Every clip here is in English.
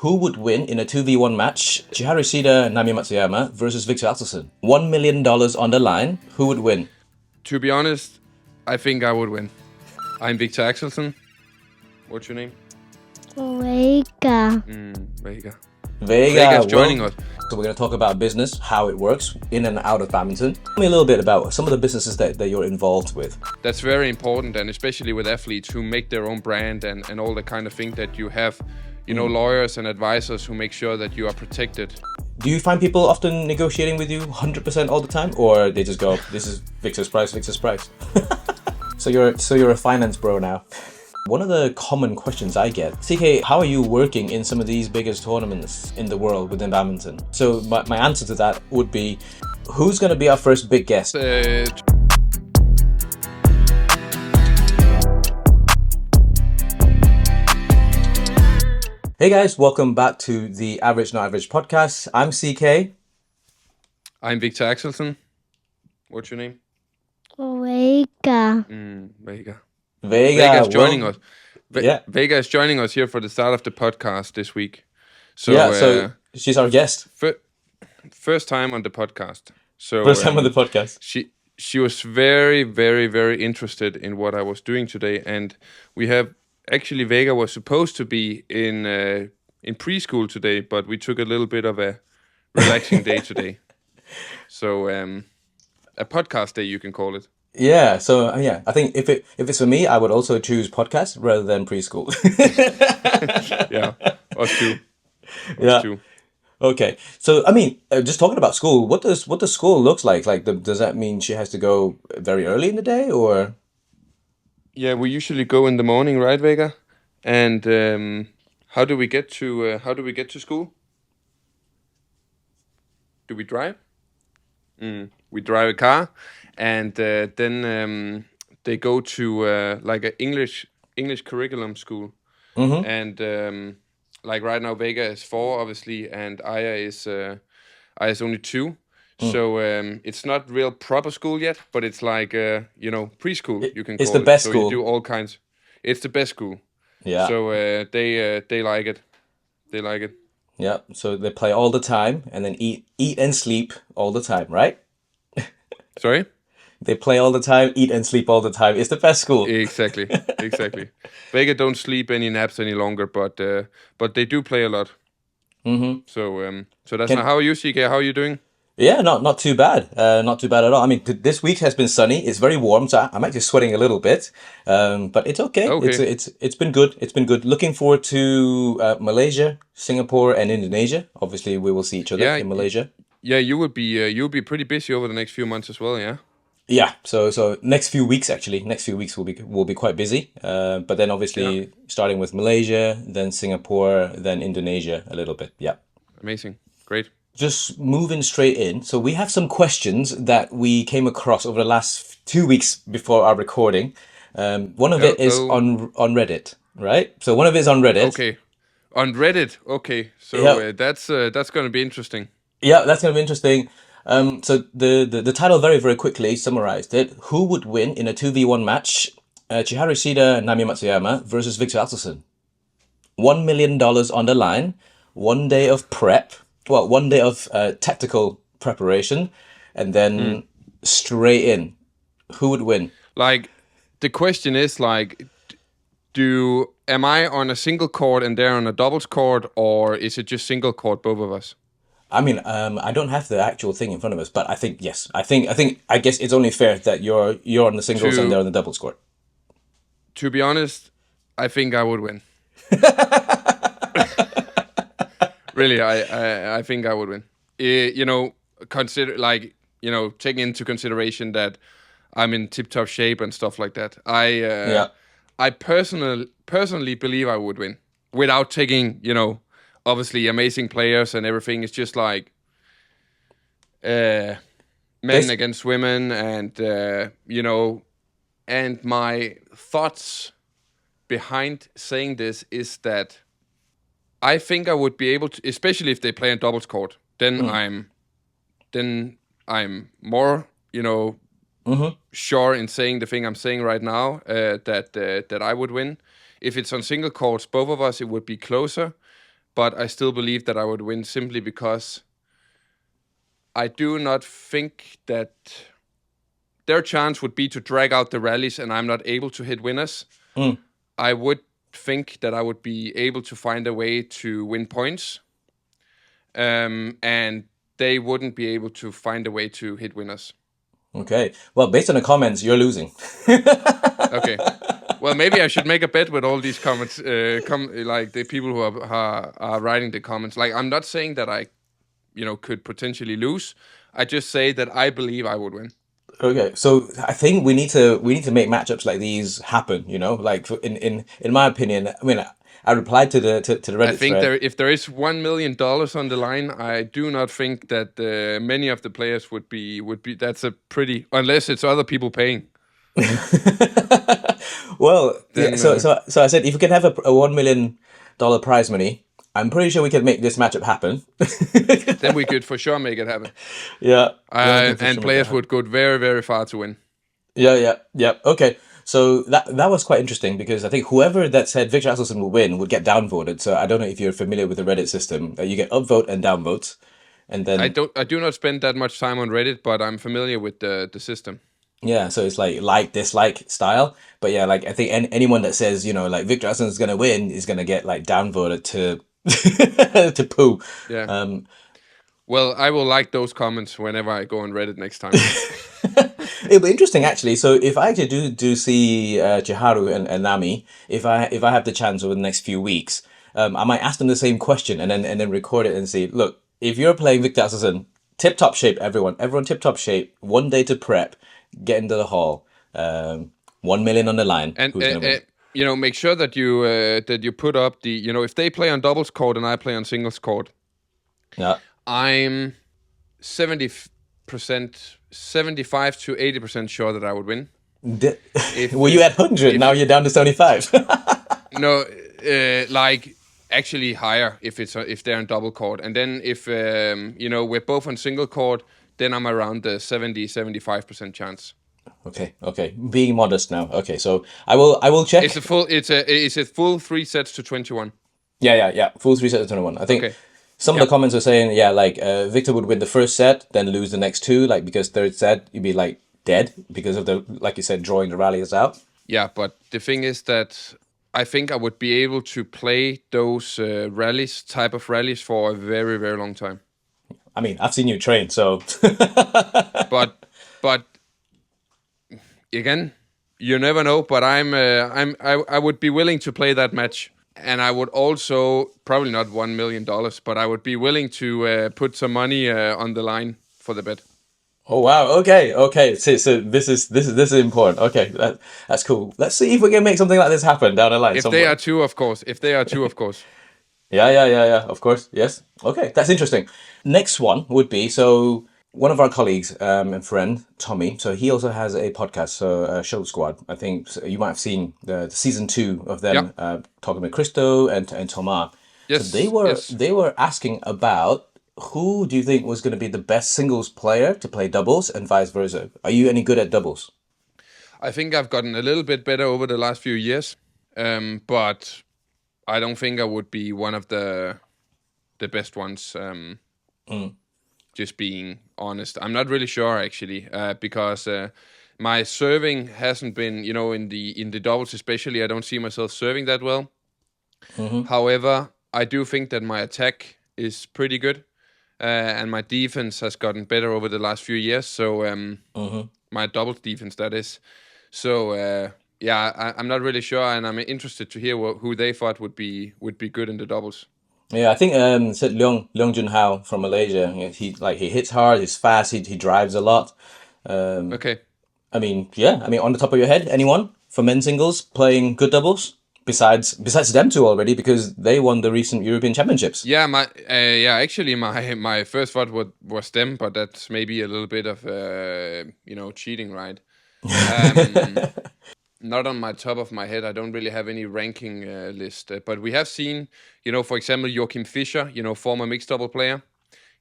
who would win in a 2v1 match? Shida and Matsuyama versus Viktor Axelsen. $1 million on the line. Who would win? To be honest, I think I would win. I'm Viktor Axelsen. What's your name? Vega. Vega. Vega is joining us. So we're going to talk about business, how it works in and out of badminton. Tell me a little bit about some of the businesses that you're involved with. That's very important, and especially with athletes who make their own brand and all the kind of thing that you have, lawyers and advisors who make sure that you are protected. Do you find people often negotiating with you 100% all the time, or they just go, this is Victor's price, Victor's price? So you're a finance bro now. One of the common questions I get, CK, how are you working in some of these biggest tournaments in the world within badminton? So my answer to that would be, who's going to be our first big guest? Hey guys, welcome back to the Average Not Average podcast. I'm CK. I'm Viktor Axelsen. What's your name? Vega. Vega. Vega is joining us. Yeah. Vega is joining us here for the start of the podcast this week. So she's our guest. First time on the podcast. First time on the podcast. She was very, very, very interested in what I was doing today, and we have actually Vega was supposed to be in preschool today, but we took a little bit of a relaxing day today. So a podcast day, you can call it. Yeah, so I think if it's for me, I would also choose podcast rather than preschool. Yeah, us too. Too. Okay, so I mean, just talking about school, what does school looks like? Like, does that mean she has to go very early in the day, or? Yeah, we usually go in the morning, right, Vega? And how do we get to school? Do we drive? We drive a car. And then they go to like an English curriculum school, and like right now Vega is 4, obviously, and Aya is only 2, so it's not real proper school yet, but it's like preschool. You can call it. It's the best school. So you do all kinds. It's the best school. Yeah. So they like it. They like it. Yeah. So they play all the time and then eat and sleep all the time, right? Sorry. They play all the time, eat and sleep all the time. It's the best school. Exactly. Vega don't sleep any naps any longer, but they do play a lot. So that's not. How are you, CK? How are you doing? Yeah, not too bad. Not too bad at all. I mean, this week has been sunny. It's very warm, so I'm actually sweating a little bit. But it's okay. It's been good. It's been good. Looking forward to Malaysia, Singapore, and Indonesia. Obviously, we will see each other in Malaysia. Yeah, you'll be pretty busy over the next few months as well. Yeah. Yeah, so next few weeks will be quite busy. But then obviously starting with Malaysia, then Singapore, then Indonesia a little bit. Yeah. Amazing. Great. Just moving straight in. So we have some questions that we came across over the last 2 weeks before our recording. One of it is on Reddit, right? So one of it is on Reddit. Okay. On Reddit. Okay. So that's going to be interesting. Yeah, that's going to be interesting. So the title very, very quickly summarized it. Who would win in a 2v1 match? Shida and Matsuyama versus Viktor Axelsen. $1 million on the line. 1 day of prep. Well, 1 day of tactical preparation. And then straight in. Who would win? Like, the question is, like, am I on a single court and they're on a doubles court, or is it just single court, both of us? I mean, I don't have the actual thing in front of us, but I think yes. I guess it's only fair that you're on the singles and they're on the doubles court. To be honest, I think I would win. Really, I think I would win. Taking into consideration that I'm in tip-top shape and stuff like that. I personally believe I would win without taking, obviously amazing players and everything. It's just like men against women, and and my thoughts behind saying this is that I think I would be able to, especially if they play in doubles court, then I'm more sure in saying the thing I'm saying right now, that I would win. If it's on single courts, both of us, it would be closer. but I still believe that I would win simply because I do not think that their chance would be to drag out the rallies and I'm not able to hit winners. I would think that I would be able to find a way to win points. And they wouldn't be able to find a way to hit winners. Okay. Well, based on the comments, you're losing. Okay. Well, maybe I should make a bet with all these comments. Like the people who are writing the comments. Like, I'm not saying that I, could potentially lose. I just say that I believe I would win. Okay, so I think we need to make matchups like these happen. Like in my opinion, I mean, I replied to the Reddit I think thread. if there is $1 million on the line, I do not think that many of the players would be. That's a pretty, unless it's other people paying. Well, Then, yeah, so I said if we can have a $1 million prize money, I'm pretty sure we can make this matchup happen. then we could for sure make it happen. Yeah, then we can for And sure make it players happen. would go very, very far to win. Yeah. Okay, so that was quite interesting because I think whoever that said Viktor Axelsen will win would get downvoted. So I don't know if you're familiar with the Reddit system. You get upvote and downvotes, and I then do not spend that much time on Reddit, but I'm familiar with the system. yeah, so it's like dislike style. But yeah, like I think anyone that says like Viktor Axelsen is gonna win is gonna get like downvoted to to poo. Yeah. Well, I will like those comments whenever I go on Reddit next time. It'll be interesting actually. So if I actually do see Chiharu and Nami, if I have the chance over the next few weeks, I might ask them the same question and then record it and say, look, if you're playing Viktor Axelsen, tip top shape, everyone tip top shape. 1 day to prep, get into the hall. 1 million on the line. And Who's gonna win? make sure that you put up the if they play on doubles court and I play on singles court, Yeah. I'm 70%, 75 to 80% sure that I would win. Were you at 100? Now you're down to 75. No, like actually higher if they're on double court, and then if we're both on single court, then I'm around the 70-75% chance. Okay. Being modest now. Okay, so I will check. It's a full 3 sets to 21. Yeah. Full 3 sets of 21. I think Okay. some of the comments are saying, yeah, like Victor would win the first set, then lose the next two, like because third set you'd be like dead because of the, like you said, drawing the rallies out. Yeah, but the thing is that I think I would be able to play those type of rallies for a very, very long time. I mean, I've seen you train, so. but again, you never know. But I would be willing to play that match, and I would also probably not $1 million, but I would be willing to put some money on the line for the bet. Oh wow! Okay. So this is important. Okay, that's cool. Let's see if we can make something like this happen down the line. If they are two, of course. Yeah. Of course. Yes. Okay, that's interesting. Next one would be so one of our colleagues and friend Tommy. So he also has a podcast. So Show Squad. I think you might have seen the season 2 of them talking with Christo and Thomas. Yes. So they were asking about who do you think was going to be the best singles player to play doubles and vice versa. Are you any good at doubles? I think I've gotten a little bit better over the last few years, but I don't think I would be one of the best ones. Just being honest, I'm not really sure actually, because my serving hasn't been, in the doubles especially. I don't see myself serving that well. However, I do think that my attack is pretty good, and my defense has gotten better over the last few years. So my doubles defense, that is. So I'm not really sure, and I'm interested to hear who they thought would be good in the doubles. Yeah, I think said Leong Junhao from Malaysia. He hits hard, he's fast, he drives a lot. Okay. I mean, on the top of your head, anyone for men's singles playing good doubles besides them two already because they won the recent European Championships. Yeah, actually my first thought was them, but that's maybe a little bit of cheating, right? Not on my top of my head. I don't really have any ranking list, but we have seen, for example, Joachim Fischer, former mixed double player.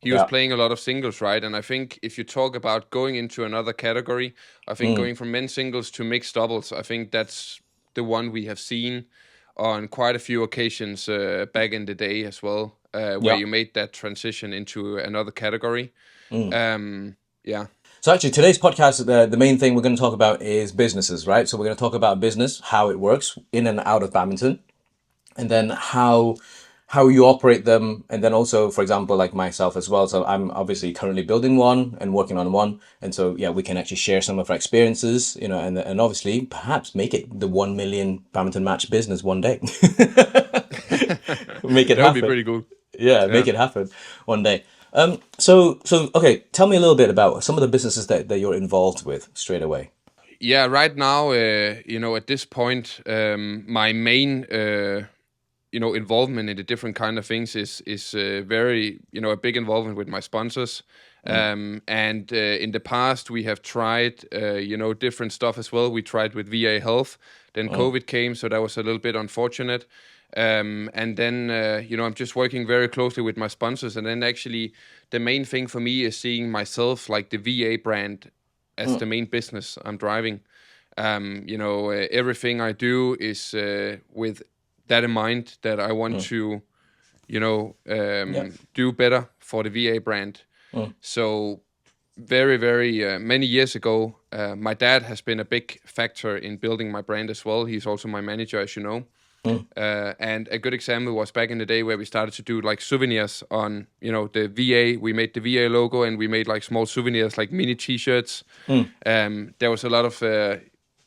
He was playing a lot of singles, right? And I think if you talk about going into another category, I think going from men's singles to mixed doubles, I think that's the one we have seen on quite a few occasions back in the day as well, where Yeah. you made that transition into another category. Yeah. So actually, today's podcast, the main thing we're going to talk about is businesses, right? So we're going to talk about business, how it works in and out of badminton, and then how you operate them, and then also, for example, like myself as well. So I'm obviously currently building one and working on one, and so yeah, we can actually share some of our experiences, and obviously perhaps make it the 1 million badminton match business one day. Make it That would be happen. pretty cool. Yeah, Yeah. make it happen one day. So okay, tell me a little bit about some of the businesses that you're involved with straight away. Yeah, right now, at this point, my main, involvement in the different kind of things is very, a big involvement with my sponsors. And in the past, we have tried, different stuff as well. We tried with VA Health, then COVID came, so that was a little bit unfortunate. And then, I'm just working very closely with my sponsors. And then actually, the main thing for me is seeing myself like the VA brand as the main business I'm driving. Everything I do is with that in mind, that I want to, do better for the VA brand. So very, very many years ago, my dad has been a big factor in building my brand as well. He's also my manager, as you know. And a good example was back in the day where we started to do like souvenirs on, the VA. We made the VA logo, and we made like small souvenirs, like mini T-shirts. There was a lot of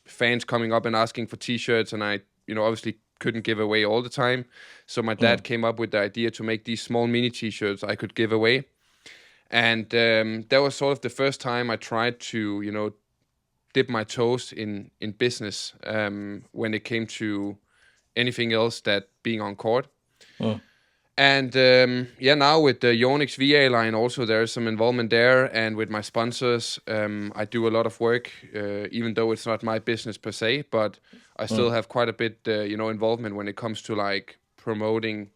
fans coming up and asking for T-shirts, and I, obviously couldn't give away all the time. So my dad came up with the idea to make these small mini T-shirts I could give away. And that was sort of the first time I tried to, dip my toes in business when it came to anything else that being on court. And now with the Yonex VA line also, there's some involvement there. And with my sponsors, I do a lot of work, even though it's not my business per se, but I still have quite a bit, involvement when it comes to like promoting,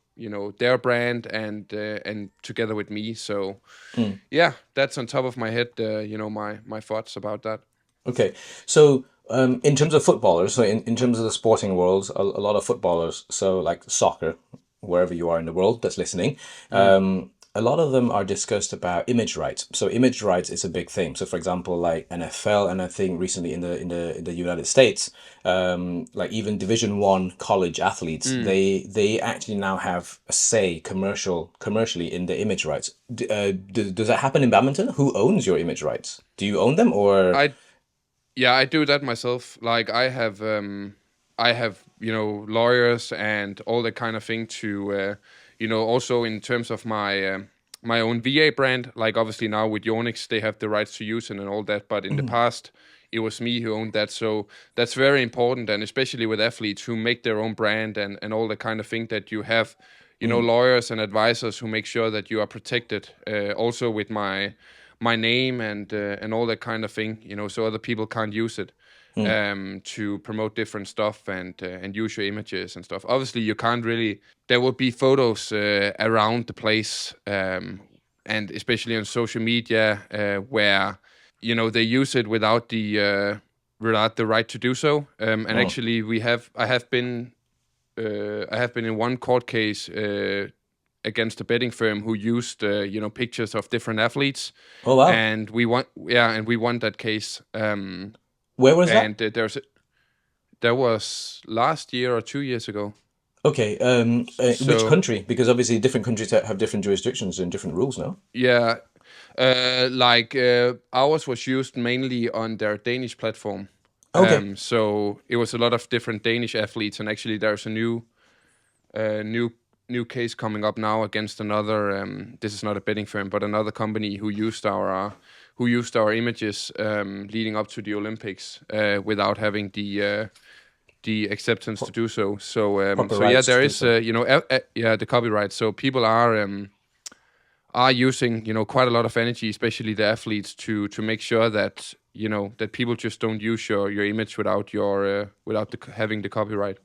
their brand and together with me. So yeah, that's on top of my head, my thoughts about that. Okay, so in terms of footballers, so in terms of the sporting world, a lot of footballers, so like soccer, wherever you are in the world that's listening, a lot of them are discussed about image rights. So image rights is a big thing. So for example, like NFL, and I think recently in the United States, like even Division 1 college athletes, they actually now have a say commercially in the image rights. Does that happen in badminton? Who owns your image rights? Do you own them or? I do that myself. Like I have lawyers and all that kind of thing to also in terms of my my own VA brand. Like obviously now with Yonex they have the rights to use it and all that, but in the past it was me who owned that. So that's very important, and especially with athletes who make their own brand and all that kind of thing, that you have lawyers and advisors who make sure that you are protected. Also with my name and all that kind of thing, so other people can't use it to promote different stuff and use your images and stuff. Obviously, you can't really. There will be photos around the place, and especially on social media, where they use it without the right to do so. And actually, I have been in one court case against a betting firm who used pictures of different athletes. Oh wow! And we won that case. Where was that? And that was last year or 2 years ago. Okay, which So country? Because obviously different countries have different jurisdictions and different rules now. yeah, ours was used mainly on their Danish platform. Okay. So it was a lot of different Danish athletes, and actually there's a new case coming up now against another. This is not a betting firm, but another company who used our images leading up to the Olympics without having the acceptance to do so. So Proper yeah, rights to there do is so. the copyright. So people are using quite a lot of energy, especially the athletes, to make sure that that people just don't use your image without having the copyright.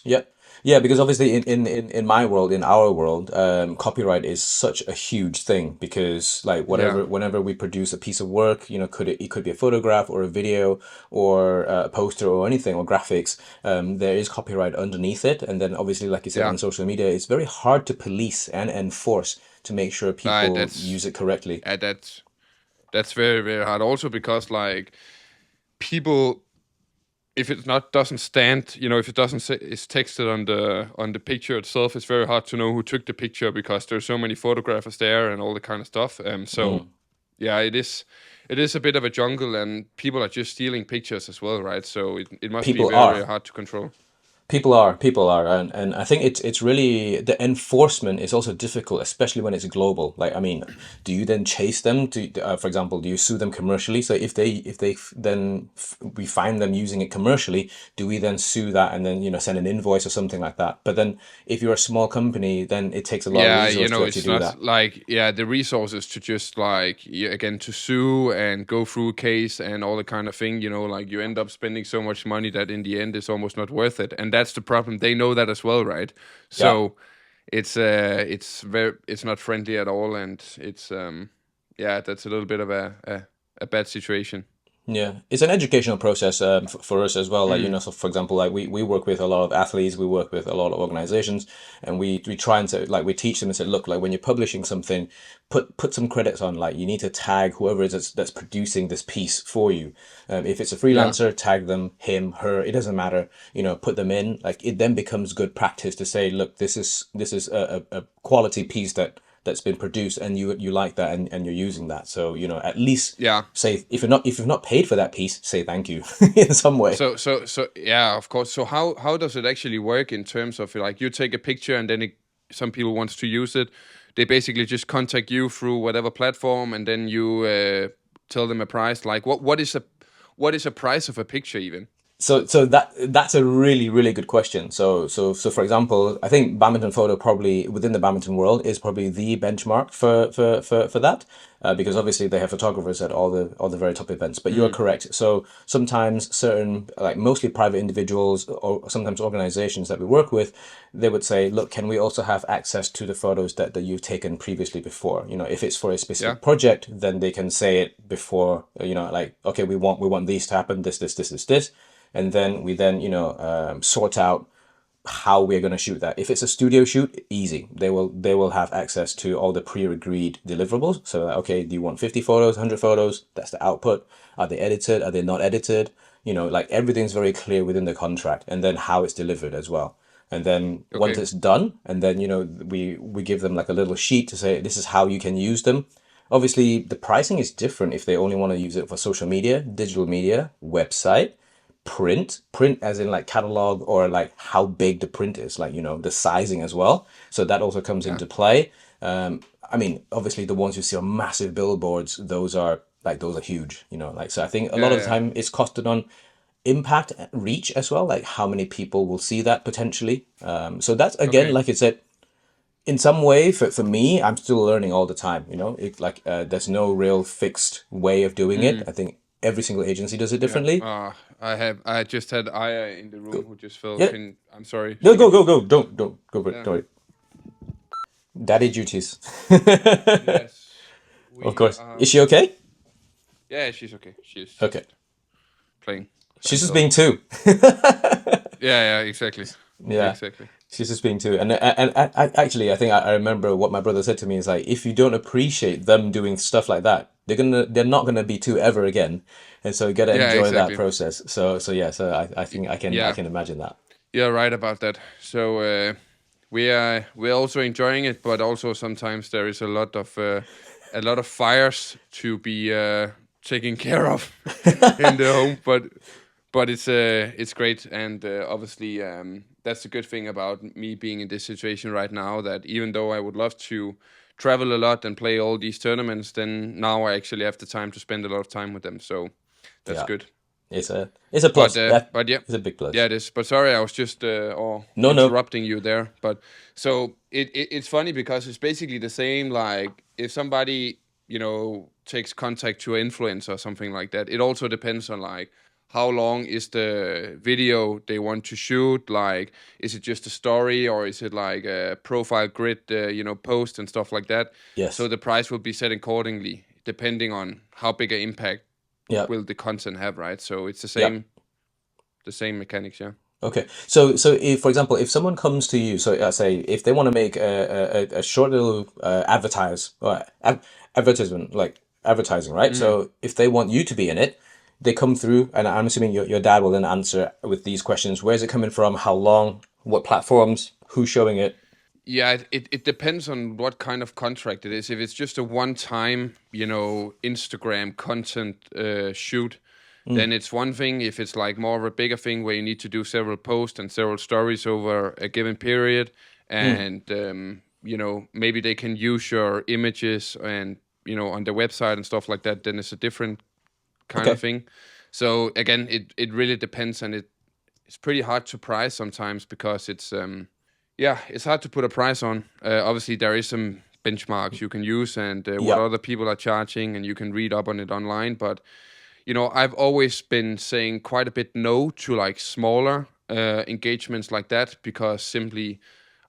Yeah. Yeah, because obviously in my world, in our world, copyright is such a huge thing because like Yeah, whenever we produce a piece of work, it could be a photograph or a video or a poster or anything or graphics, there is copyright underneath it. And then obviously, like you said, yeah. on social media, it's very hard to police and enforce to make sure people That's use it correctly. uh, that's that's very very hard. Also because like people, if it not doesn't stand, if it doesn't say it's texted on the picture itself, it's very hard to know who took the picture because there's so many photographers there and all the kind of stuff. So Mm. yeah, it is a bit of a jungle, and people are just stealing pictures as well, right? So it must be People very very are. hard to control. People are, and I think it's really the enforcement is also difficult, especially when it's global. Like, I mean, do you then chase them? For example, do you sue them commercially? So we find them using it commercially, do we then sue that and then send an invoice or something like that? But then if you're a small company, then it takes a lot of Yeah, resource to actually it's do not that. like, yeah, the resources to just like, yeah, again, to sue and go through a case and all the kind of thing, like you end up spending so much money that in the end it's almost not worth it. And that's the problem. They know that as well, right? Yeah. So it's not friendly at all, and it's yeah, that's a little bit of a bad situation. Yeah, it's an educational process for us as well. Like, Mm, so for example, like we work with a lot of athletes, we work with a lot of organizations, and we try and say, like, we teach them and say, look, like when you're publishing something, put some credits on. Like, you need to tag whoever it is that's producing this piece for you. If it's a yeah. freelancer, tag them, him, her. It doesn't matter. Put them in. Like, it then becomes good practice to say, look, this is a quality piece that's been produced, and you like that, and you're using that. So at least Yeah. say, if you've not paid for that piece, say thank you in some way. So yeah, of course. So how does it actually work in terms of like you take a picture and then some people wants to use it, they basically just contact you through whatever platform, and then you tell them a price. Like what is a price of a picture even? So that's a really really good question. So for example, I think badminton photo probably within the badminton world is probably the benchmark for that, because obviously they have photographers at all the very top events. But you are Mm, correct. So sometimes certain, like mostly private individuals or sometimes organizations that we work with, they would say, look, can we also have access to the photos that you've taken previously before? If it's for a yeah. specific project, then they can say it before. Like, okay, we want these to happen. This, and then we then sort out how we're going to shoot that. If it's a studio shoot, easy. They will have access to all the pre-agreed deliverables. So okay, do you want 50 photos, 100 photos? That's the output. Are they edited? Are they not edited? Like everything's very clear within the contract, and then how it's delivered as well. And then once Okay. it's done, and then we give them like a little sheet to say this is how you can use them. Obviously, the pricing is different if they only want to use it for social media, digital media, website, print as in like catalog, or like how big the print is, like the sizing as well, so that also comes Yeah. into play. I mean, obviously the ones you see on massive billboards, those are huge, like, so I think a Yeah. lot of the Yeah. time it's costed on impact, reach as well, like how many people will see that potentially. So that's, again, Okay. like I said, in some way, for me, I'm still learning all the time. There's no real fixed way of doing it. Mm, I think every single agency does it yeah. differently. I just had Aya in the room Go. who just fell. Yeah. I'm sorry. No, She. go. Don't go for it. Yeah. Don't worry. Daddy duties. Yes. Of We. course. Is she okay? Yeah, she's okay. She's Okay. just playing by She's just herself. being two. Yeah. Yeah. Exactly. Yeah. Exactly. She's just being two. And actually, I think I remember what my brother said to me is like, if you don't appreciate them doing stuff like that, they're not gonna be two ever again. And so you gotta Yeah. enjoy that Exactly. process. So yeah, so I think I Yeah. can imagine that. You're right about that. So we're also enjoying it, but also sometimes there is a lot of fires to be taken care of in the home. But it's great, and obviously that's the good thing about me being in this situation right now. That even though I would love to travel a lot and play all these tournaments, then now I actually have the time to spend a lot of time with them. So that's Yeah. good. It's a But plus. That but yeah, is a big yeah, plus. it is. But sorry, I was just or No, no. interrupting you there. But so it's funny because it's basically the same. Like if somebody takes contact to an influencer or something like that, it also depends on like how long is the video they want to shoot? Like, is it just a story, or is it like a profile grid, post and stuff like that? So Yes. the price will be set accordingly, depending on how big an impact Yeah. will the content have, right? So it's Yeah. the same mechanics, yeah. Okay. So if, for example, if someone comes to you, so say if they want to make a short little advertisement, like advertising, right? Mm. So if they want you to be in it, they come through, and I'm assuming your dad will then answer with these questions. Where's it coming from? How long? What platforms? Who's showing it? Yeah, it depends on what kind of contract it is. If it's just a one-time, Instagram content shoot, then it's one thing. If it's like more of a bigger thing where you need to do several posts and several stories over a given period, Mm. and maybe they can use your images and on their website and stuff like that, then it's a different kind of Okay. thing. So again, it really depends, and it's pretty hard to price sometimes because it's hard to put a price on. Obviously, there is some benchmarks you can use and what Yeah. other people are charging, and you can read up on it online. But I've always been saying quite a bit no to like smaller engagements like that because simply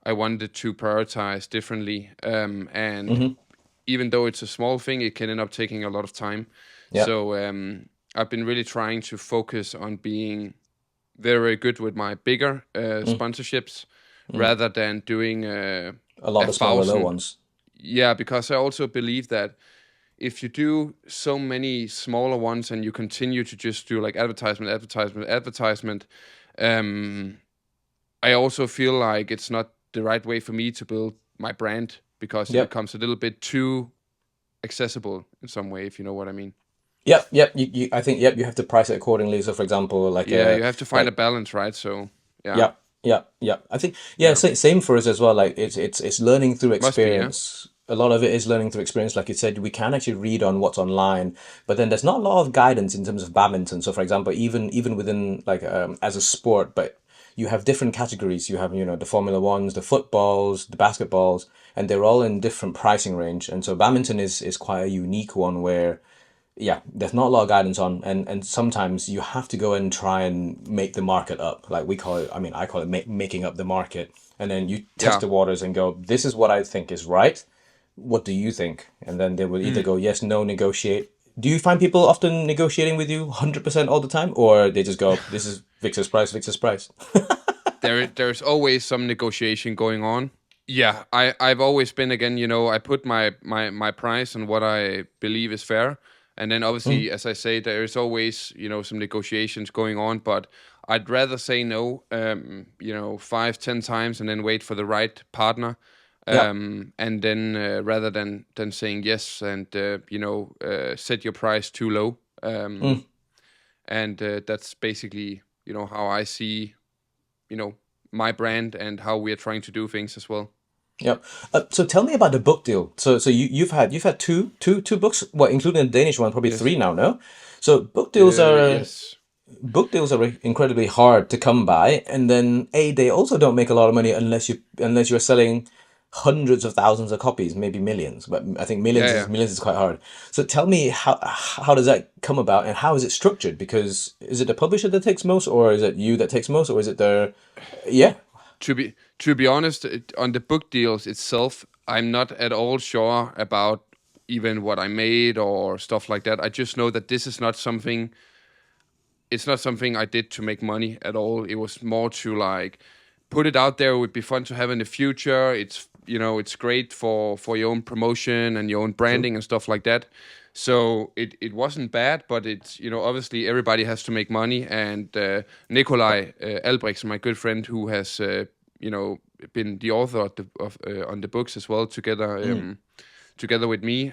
I wanted to prioritize differently. And Mm-hmm. even though it's a small thing, it can end up taking a lot of time. Yeah. So I've been really trying to focus on being very, very good with my bigger Mm. sponsorships Mm. rather than doing A lot of a the smaller low thousand. ones. Yeah, because I also believe that if you do so many smaller ones and you continue to just do like advertisement, um, I also feel like it's not the right way for me to build my brand because it Yep. becomes a little bit too accessible in some way, if you know what I mean. Yep. Yep. I think yep. You have to price it accordingly. So, for example, Yeah, you have to find a like balance, right? So, yeah, yeah, yeah, yeah. I think yeah, yeah, same for us as well. Like it's learning through must be, yeah. experience. A lot of it is learning through experience. Like you said, we can actually read on what's online, but then there's not a lot of guidance in terms of badminton. So, for example, even within like as a sport, but you have different categories. You have the Formula Ones, the footballs, the basketballs, and they're all in different pricing range. And so badminton is quite a unique one where yeah, there's not a lot of guidance on, and sometimes you have to go and try and make the market up. Like we call it, I mean, I call it making up the market. And then you test Yeah. the waters and go, this is what I think is right. What do you think? And then they will either Mm. go yes, no, negotiate. Do you find people often negotiating with you 100% all the time, or they just go, this is Victor's price, Victor's price? There's always some negotiation going on. Yeah, I've always been again, I put my price on what I believe is fair. And then Mm, obviously, as I say, there is always, some negotiations going on, but I'd rather say no, 5, 10 times and then wait for the right partner. yeah. And then rather than saying yes and set your price too low. Mm, And that's basically, how I see, you know, my brand and how we are trying to do things as well. yeah. So tell me about the book deal. So you've had two books, well, including the Danish one, probably Yes. three now, no? So Yes. book deals are incredibly hard to come by, and then they also don't make a lot of money unless you're selling hundreds of thousands of copies, maybe millions. But I think Yeah. millions is Yeah. millions is quite hard. So tell me how does that come about, and how is it structured? Because is it the publisher that takes most, or is it you that takes most, or is it the yeah? To be honest, on the book deals itself, I'm not at all sure about even what I made or stuff like that. I just know that this is not something. It's not something I did to make money at all. It was more to like put it out there. It would be fun to have in the future. It's great for your own promotion and your own True. branding and stuff like that. So it wasn't bad, but it's obviously everybody has to make money. And Nikolai Albrechtsen, my good friend, who has been the author on the books as well, Mm, together with me.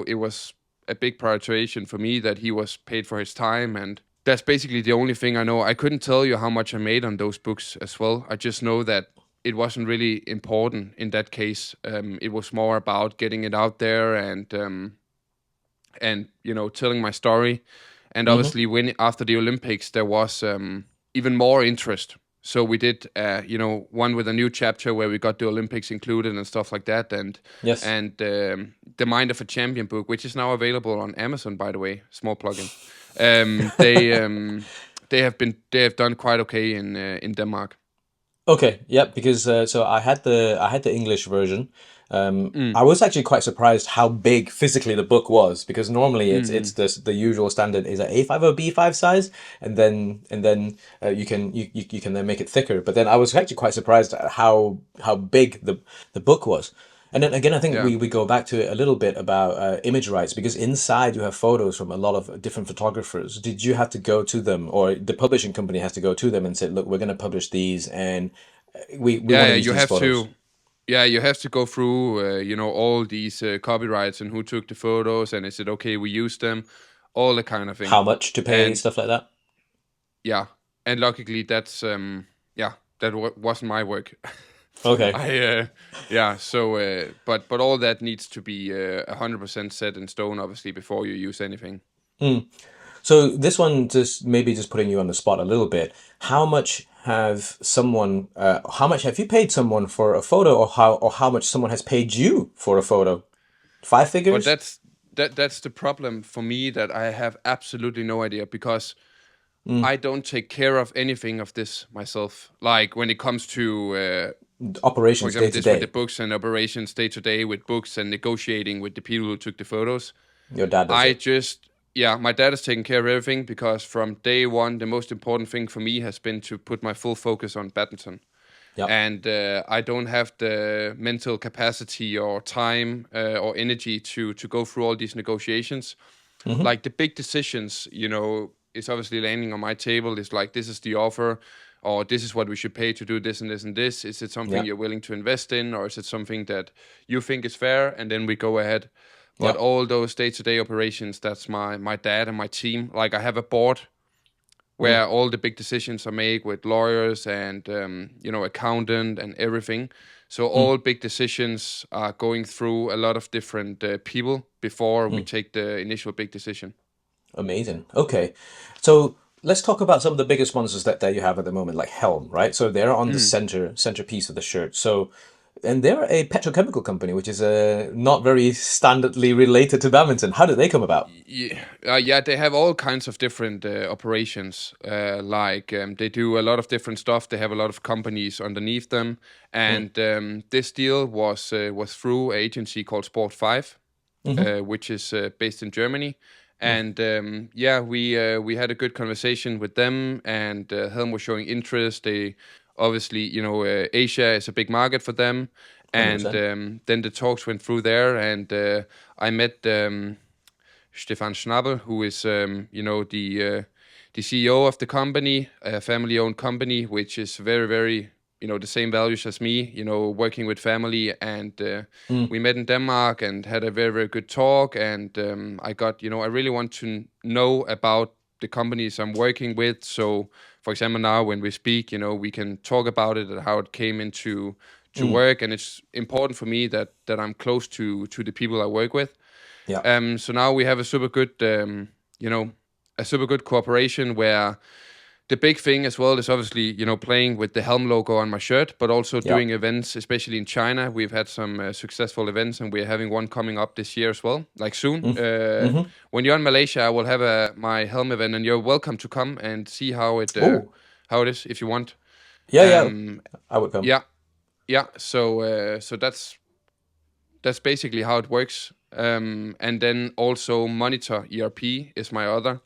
It was a big prioritization for me that he was paid for his time, and that's basically the only thing I know. I couldn't tell you how much I made on those books as well. I just know that it wasn't really important in that case. It was more about getting it out there and telling my story. And mm-hmm. obviously, when after the Olympics, there was even more interest. So we did, one with a new chapter where we got the Olympics included and stuff like that, Yes. and the Mind of a Champion book, which is now available on Amazon, by the way. Small plugin. They have done quite okay in Denmark. Okay, yeah, because so I had the English version. Mm, I was actually quite surprised how big physically the book was, because normally it's mm, the usual standard is a A5 or B5 size, and then you can then make it thicker. But then I was actually quite surprised at how big the book was. And then again, I think yeah. we go back to it a little bit about image rights, because inside you have photos from a lot of different photographers. Did you have to go to them, or the publishing company has to go to them and say, look, we're going to publish these, and we want Yeah, to use you these have photos? to. Yeah, you have to go through, all these copyrights and who took the photos and is it okay we use them, all the kind of thing. How much to pay, And stuff like that? yeah, and luckily that's that wasn't my work. Okay. I yeah, so but all that needs to be 100% set in stone, obviously, before you use anything. So this one, just maybe just putting you on the spot a little bit. How much have you paid someone for a photo, or how much someone has paid you for a photo? Five But figures? that's the problem for me, that I have absolutely no idea, because I don't take care of anything of this myself. Like when it comes to, for Operations day example, to this with the day. books and operations day to day with books and negotiating with the people who took the photos. Your dad does I it. just, yeah, my dad has taken care of everything, because from day one, the most important thing for me has been to put my full focus on badminton. Yep. And I don't have the mental capacity or time or energy to go through all these negotiations. Mm-hmm. Like the big decisions, is obviously landing on my table. It's like, this is the offer, or this is what we should pay to do this and this and this. Is it something Yeah. you're willing to invest in, or is it something that you think is fair? And then we go ahead. But Yeah. all those day-to-day operations, that's my dad and my team. Like, I have a board Mm. where all the big decisions are made with lawyers and accountant and everything. So Mm. all big decisions are going through a lot of different people before we Mm. take the initial big decision. Amazing. Okay. So let's talk about some of the biggest sponsors that you have at the moment, like HELM, right? So they're on the Mm. centerpiece of the shirt. So, and they're a petrochemical company, which is not very standardly related to badminton. How did they come about? Yeah, they have all kinds of different operations. They do a lot of different stuff. They have a lot of companies underneath them, Mm. and this deal was through an agency called Sport 5, Mm-hmm. which is based in Germany. Mm. And we had a good conversation with them, and Helm was showing interest. They obviously, Asia is a big market for them, and 100%. then the talks went through there, and I met Stefan Schnabel, who is the CEO of the company, a family-owned company, which is very, very, the same values as me, working with family. And Mm. we met in Denmark and had a very, very good talk. And I got, I really want to know about the companies I'm working with. So, for example, now when we speak, we can talk about it and how it came into to Mm. work. And it's important for me that I'm close to the people I work with. Yeah. So now we have a super good, a super good cooperation, where the big thing as well is obviously, playing with the Helm logo on my shirt, but also Yeah. doing events, especially in China. We've had some successful events, and we're having one coming up this year as well, like soon. Mm. Mm-hmm. When you're in Malaysia, I will have my Helm event, and you're welcome to come and see Oh, how it is if you want. yeah, yeah. Um, I would come. yeah, yeah. So that's basically how it works. And then also Monitor ERP is my other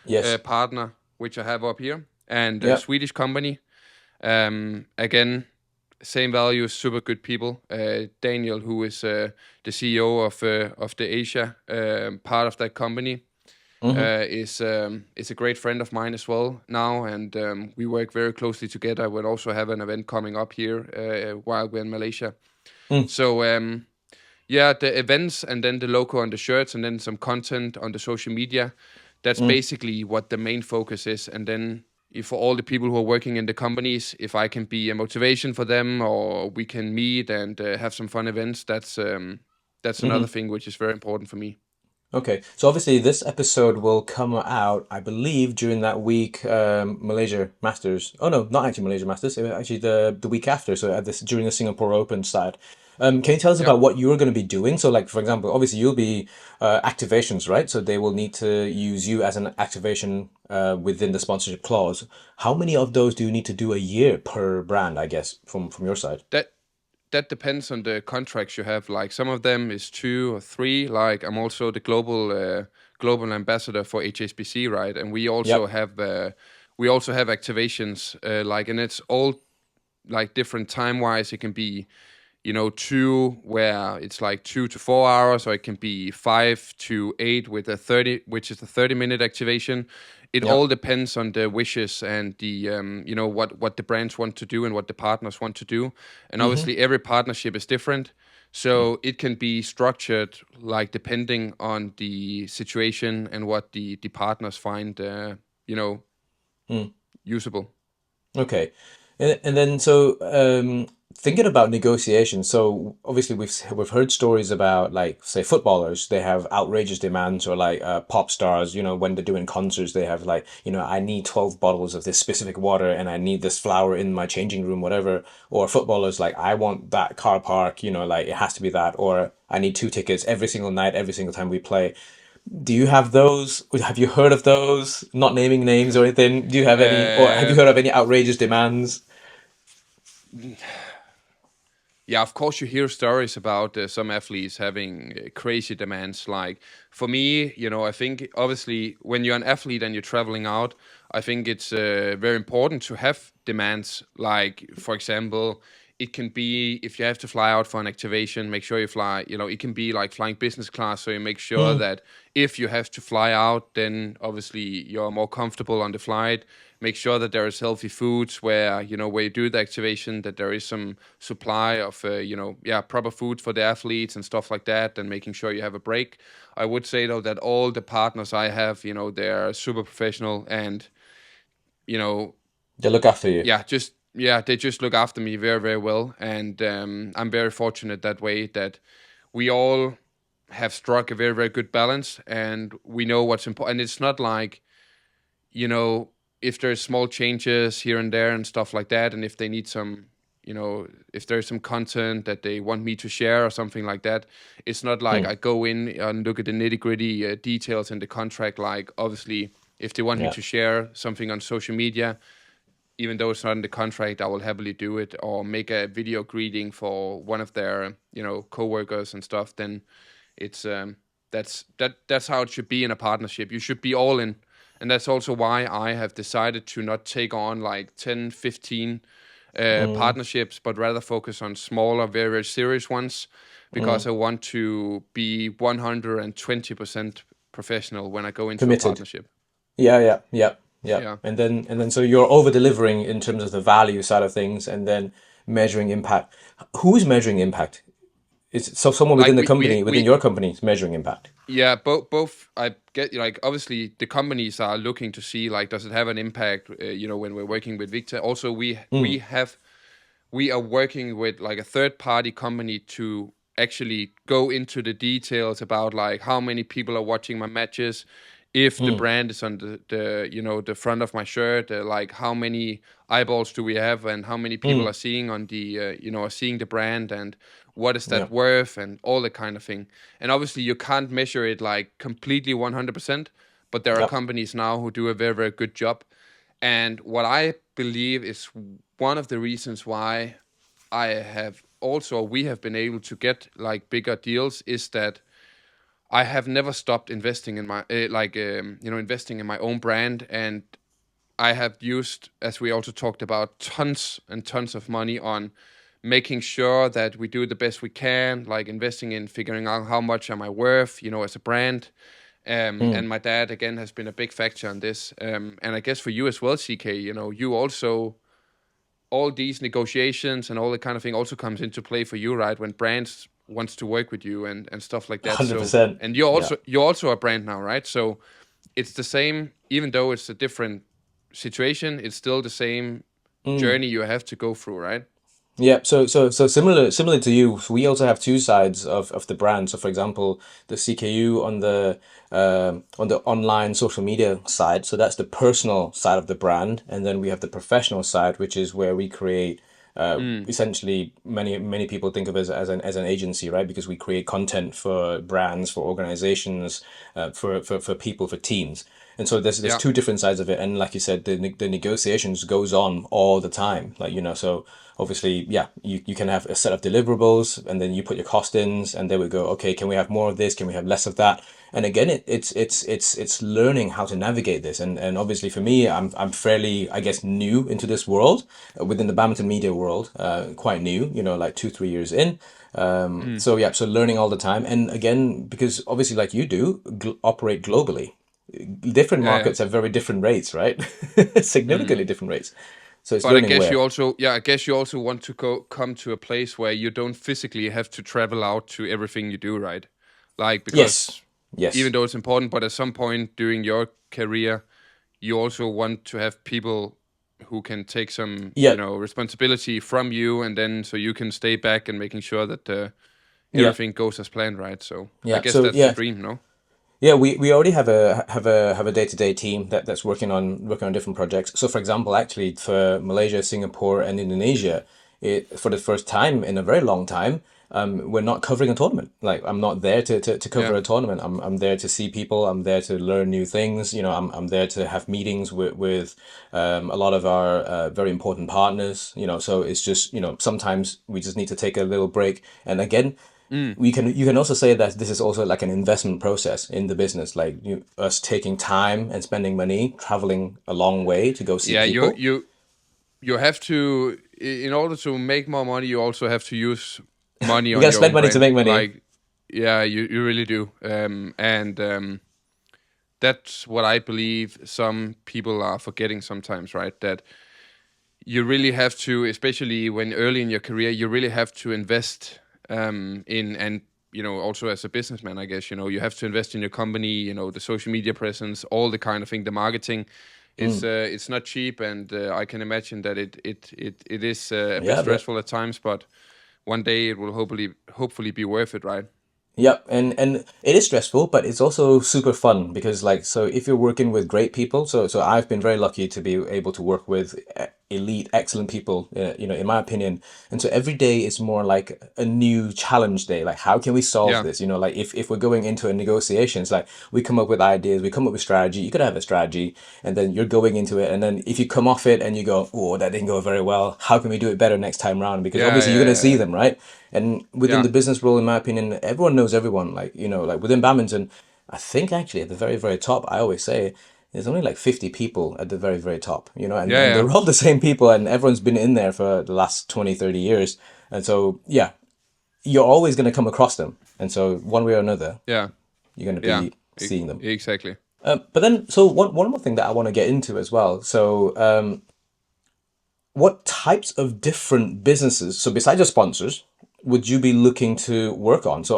Yes. partner, which I have up here, and a Yeah. Swedish company. Again, same values, super good people. Daniel, who is the CEO of the Asia part of that company, Mm-hmm. is a great friend of mine as well now, and we work very closely together. We'll also have an event coming up here while we're in Malaysia. Mm. So yeah, the events and then the logo on the shirts and then some content on the social media. That's Mm. basically what the main focus is. And then if for all the people who are working in the companies, if I can be a motivation for them, or we can meet and have some fun events, that's another Mm-hmm. thing which is very important for me. Okay, so obviously this episode will come out, I believe, during that week, Malaysia Masters. Oh no, not actually Malaysia Masters. It was actually the week after. So at this during the Singapore Open side. Can you tell us Yep. about what you're going to be doing? So, like for example, obviously you'll be activations, right? So they will need to use you as an activation within the sponsorship clause. How many of those do you need to do a year per brand? I guess from your side. That that depends on the contracts you have. Like some of them is 2 or 3. Like I'm also the global ambassador for HSBC, right? And Yep. we also have activations. Like and it's all like different time wise. It can be 2 where it's like 2 to 4 hours, or it can be 5 to 8 with a 30, which is a 30-minute activation. It all Yep. depends on the wishes and the what the brands want to do and what the partners want to do. And Mm-hmm. obviously every partnership is different. So it can be structured like depending on the situation and what the partners find you know Mm. usable. Okay. And then so thinking about negotiations, so obviously we've heard stories about like say footballers, they have outrageous demands or like pop stars, when they're doing concerts, they have like, I need 12 bottles of this specific water and I need this flower in my changing room, whatever. Or footballers like I want that car park, like it has to be that, or I need 2 tickets every single night, every single time we play. Do you have those? Have you heard of those? Not naming names or anything. Do you have any, or have you Uh, heard of any outrageous demands? Yeah, of course, you hear stories about some athletes having crazy demands. Like for me, I think obviously when you're an athlete and you're traveling out, I think it's very important to have demands. Like, for example, it can be if you have to fly out for an activation, make sure you fly, it can be like flying business class. So you make sure Mm, that if you have to fly out, then obviously you're more comfortable on the flight. Make sure that there is healthy foods where you do the activation, that there is some supply of proper food for the athletes and stuff like that, and making sure you have a break. I would say though that all the partners I have, they're super professional, and you know they look after you. they just look after me very, very well. And I'm very fortunate that way, that we all have struck a very, very good balance, and we know what's important. And it's not like, you know, if there's small changes here and there and stuff like that, and if they need some, if there's some content that they want me to share or something like that, it's not like Mm, I go in and look at the nitty gritty details in the contract. Like, obviously, if they want me yeah. to share something on social media, even though it's not in the contract, I will happily do it, or make a video greeting for one of their, coworkers and stuff. Then it's that's how it should be in a partnership. You should be all in. And that's also why I have decided to not take on like 10, 15 Mm, partnerships, but rather focus on smaller, very, very serious ones, because mm. I want to be 120% professional when I go into a Committed. partnership. Yeah, yeah, yeah, yeah. Yeah. And then so you're over delivering in terms of the value side of things, and then measuring impact. Who's measuring impact? Is so someone within Like the company, within your company, is measuring impact. yeah, both. I get, like, obviously the companies are looking to see, like, does it have an impact? When we're working with Victor, also Mm, we are working with like a third party company to actually go into the details about like how many people are watching my matches, if the mm, brand is on the front of my shirt, like how many eyeballs do we have, and how many people mm. are seeing on the are seeing the brand, and what is Yeah, that worth, and all that kind of thing. And obviously you can't measure it like completely 100%, but there are yeah. companies now who do a very, very good job. And what I believe is one of the reasons why we have been able to get like bigger deals is that I have never stopped investing in my investing in my own brand. And I have used, as we also talked about, tons and tons of money on making sure that we do the best we can, like investing in figuring out how much am I worth, as a brand. Mm, And my dad again has been a big factor on this. And I guess for you as well, CK, you also, all these negotiations and all that kind of thing also comes into play for you, right? When brands wants to work with you and stuff like that. So, 100%. and Yeah. you're also a brand now, right? So it's the same, even though it's a different situation, it's still the same Mm. journey you have to go through, right? Yeah, so similar to you, we also have two sides of the brand. So for example, the CKU on the online social media side. So that's the personal side of the brand, and then we have the professional side, which is where we create Mm. essentially many people think of us as an agency, right? Because we create content for brands, for organizations, for people, for teams. And so there's Yeah. two different sides of it, and like you said, the negotiations goes on all the time, like so obviously, yeah, you can have a set of deliverables, and then you put your cost ins, and they would go, okay, can we have more of this? Can we have less of that? And again, it's learning how to navigate this, and obviously for me, I'm fairly, I guess, new into this world, within the badminton media world, quite new, like 2 3 years in. Mm. So yeah, so learning all the time, and again, because obviously, like you do, operate globally. Different Yeah, yeah. markets have very different rates, right? Mm. Significantly different rates. So it's But I learning guess where. you also, yeah, I guess you also want to come to a place where you don't physically have to travel out to everything you do, right? Like, Yes, because even yes, though it's important, but at some point during your career, you also want to have people who can take some, yeah, responsibility from you, and then so you can stay back and making sure that yeah, everything goes as planned, right? So I yeah. guess So that's the yeah, dream, no? yeah. We already have a day-to-day team that's working on different projects. So for example, actually for Malaysia, Singapore, and Indonesia, for the first time in a very long time, we're not covering a tournament. Like I'm not there to cover Yeah. a tournament. I'm there to see people. I'm there to learn new things. I'm there to have meetings with a lot of our very important partners. So it's just sometimes we just need to take a little break. And again, Mm. you can also say that this is also like an investment process in the business, like us taking time and spending money, traveling a long way to go see Yeah, you people. you you have to, in order to make more money, you also have to use money You on gotta your spend own money to brand. make money. Like, yeah, you really do. And that's what I believe some people are forgetting sometimes, right? That you really have to, especially when early in your career, you really have to invest in, and also as a businessman, I guess you have to invest in your company, the social media presence, all the kind of thing, the marketing. It's not cheap, and I can imagine that it is a bit Yeah, but stressful at times, but one day it will hopefully be worth it, right? Yep, and it is stressful, but it's also super fun because like so if you're working with great people, so I've been very lucky to be able to work with elite, excellent people, in my opinion. And so every day is more like a new challenge day. Like how can we solve Yeah, this? Like if we're going into a negotiations, like we come up with ideas, we come up with strategy. You could have a strategy, and then you're going into it, and then if you come off it and you go, oh, that didn't go very well. How can we do it better next time round? Because yeah, obviously you're gonna see yeah, them, right? And within yeah, the business role, in my opinion, everyone knows everyone. Like, like within badminton, I think actually at the very, very top, I always say there's only like 50 people at the very, very top, and, yeah, and yeah, they're all the same people and everyone's been in there for the last 20, 30 years. And so, yeah, you're always going to come across them. And so one way or another, yeah, you're going to yeah, be seeing them. exactly. But then, so one more thing that I want to get into as well. So, what types of different businesses, so besides your sponsors, would you be looking to work on? So,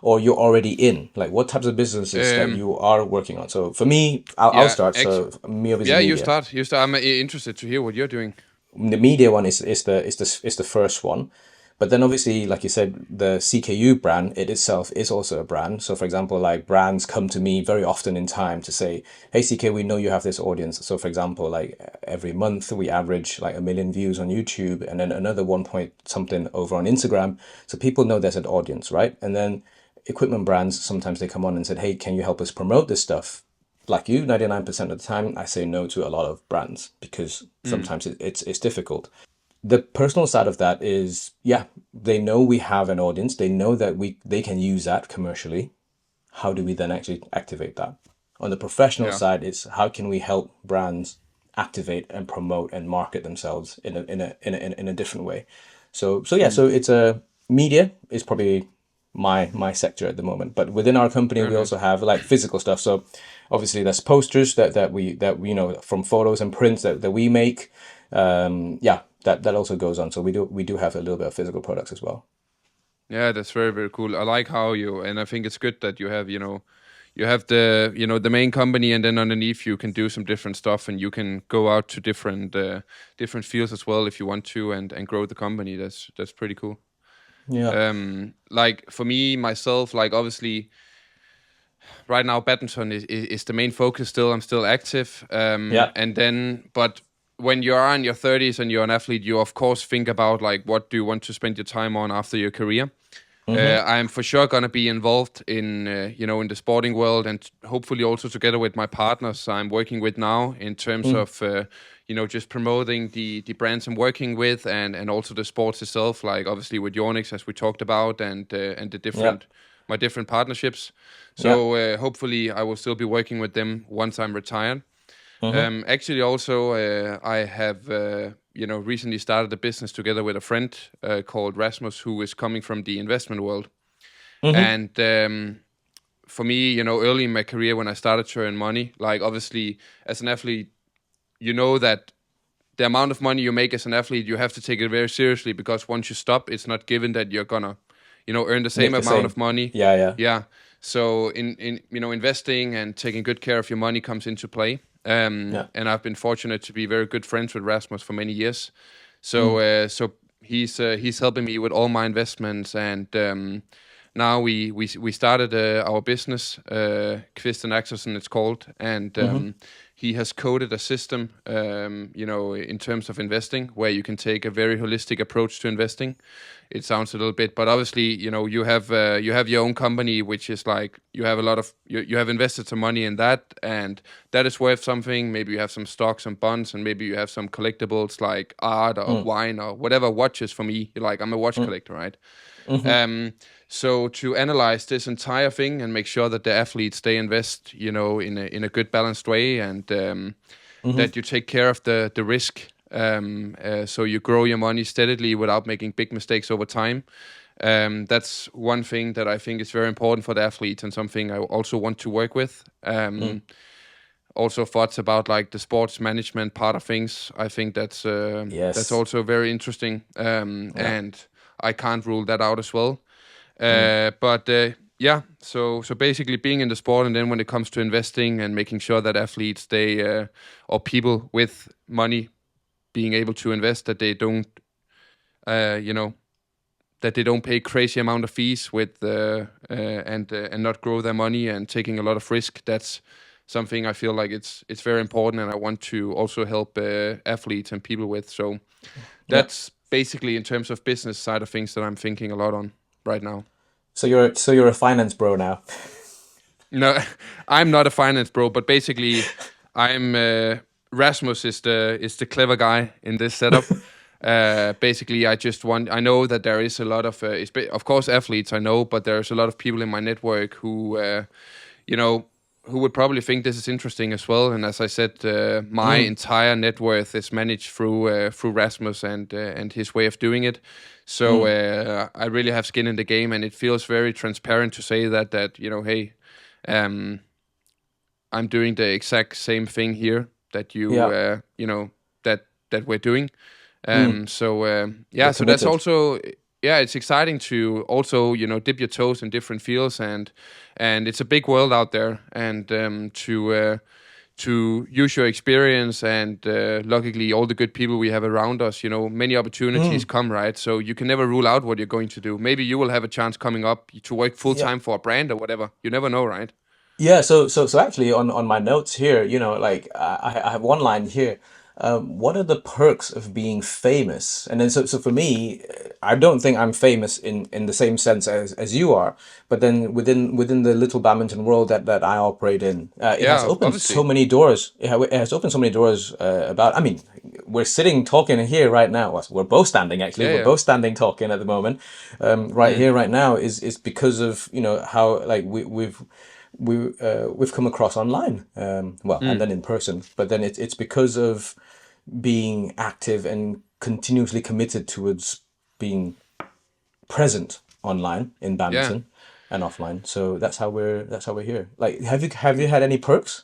or you're already in, like what types of businesses that Um, you are working on? So for me, I'll yeah, start. So me, obviously yeah, you media. start. You start. I'm interested to hear what you're doing. The media one is the first one, but then obviously, like you said, the CKU brand it itself is also a brand. So for example, like brands come to me very often in time to say, hey CK, we know you have this audience. So for example, like every month we average like 1 million views on YouTube, and then another 1 point something over on Instagram. So people know there's an audience, right? And then equipment brands sometimes they come on and said, hey, can you help us promote this stuff? Like you, 99% of the time, I say no to a lot of brands because Mm. sometimes it's difficult. The personal side of that is, yeah, they know we have an audience. They know that they can use that commercially. How do we then actually activate that? On the professional Yeah. side, it's how can we help brands activate and promote and market themselves in a different way. So yeah, Mm. so it's a media is probably my sector at the moment. But within our company, Yeah, we also nice. have like physical stuff. So obviously, there's posters that we from photos and prints that we make. Yeah, that also goes on. So we do have a little bit of physical products as well. Yeah, that's very, very cool. I like how and I think it's good that you You have the the main company, and then underneath you can do some different stuff, and you can go out to different fields as well if you want to, and grow the company. That's pretty cool. Yeah. Like for me myself, like obviously right now badminton is the main focus still. I'm still active, Yeah. and then but when you are in your 30s and you're an athlete, you of course think about like what do you want to spend your time on after your career. I'm for sure gonna be involved in in the sporting world, and hopefully also together with my partners I'm working with now in terms of just promoting the brands I'm working with, and also the sports itself. Like obviously with Yonex, as we talked about, and the Yeah. different my different partnerships. Yeah. So hopefully I will still be working with them once I'm retired. Mm-hmm. Actually, also, I have recently started a business together with a friend called Rasmus, who is coming from the investment world. Mm-hmm. And for me, early in my career when I started to earn money, like obviously as an athlete, you know that the amount of money you make as an athlete, you have to take it very seriously, because once you stop, it's not given that you're gonna, earn the same Make the amount same. of money. Yeah. Yeah. Yeah. So in investing and taking good care of your money comes into play. Yeah. And I've been fortunate to be very good friends with Rasmus for many years. So Mm. so he's helping me with all my investments, and now we started our business, Kvist and Axelsen it's called, and Mm-hmm. he has coded a system, in terms of investing, where you can take a very holistic approach to investing. It sounds a little bit, but obviously, you have your own company, which is like you have a lot of you have invested some money in that, and that is worth something. Maybe you have some stocks and bonds, and maybe you have some collectibles like art or Mm. wine or whatever. Watches for me, like I'm a watch Mm. collector, right? Mm-hmm. So to analyze this entire thing and make sure that the athletes they invest, in a good balanced way, and Mm-hmm. that you take care of the risk, so you grow your money steadily without making big mistakes over time. That's one thing that I think is very important for the athletes, and something I also want to work with. Mm. Also thoughts about like the sports management part of things. I think that's Yes. also very interesting, Yeah. and I can't rule that out as well. Mm. But yeah, so basically being in the sport, and then when it comes to investing and making sure that athletes they or people with money being able to invest, that they don't uh, you know that they don't pay crazy amount of fees with and not grow their money and taking a lot of risk. That's something I feel like it's very important, and I want to also help athletes and people with. So Yeah. that's basically in terms of business side of things that I'm thinking a lot on right now. So you're a finance bro now. No, I'm not a finance bro, but basically, I'm Rasmus is the clever guy in this setup. Basically, I know that there is a lot of of course athletes I know, but there's a lot of people in my network who you know who would probably think this is interesting as well. And as I said, my Mm. entire net worth is managed through Rasmus and his way of doing it. So Mm. I really have skin in the game, and it feels very transparent to say that hey, um, I'm doing the exact same thing here that Yeah. that we're doing. Mm. Yeah, You're so that's committed. also, yeah, it's exciting to also dip your toes in different fields, and it's a big world out there, and to use your experience, and luckily all the good people we have around us, many opportunities Mm. come, right? So you can never rule out what you're going to do. Maybe you will have a chance coming up to work full Yeah. time for a brand or whatever. You never know, right? Yeah, so actually on my notes here, like I have one line here. What are the perks of being famous? And then so for me, I don't think I'm famous in the same sense as you are, but then within the little badminton world that I operate in, it has Yeah, opened so obviously. many doors. It has opened so many doors about. I mean, we're sitting talking here right now. Well, we're both standing actually. Yeah, We're yeah. both standing talking at the moment. Right Mm, here, right now is because of how like we've come across online, well, and mm, then in person. But then it's because of being active and continuously committed towards being present online in yeah. badminton and offline. So that's how we're here. Like, have you had any perks?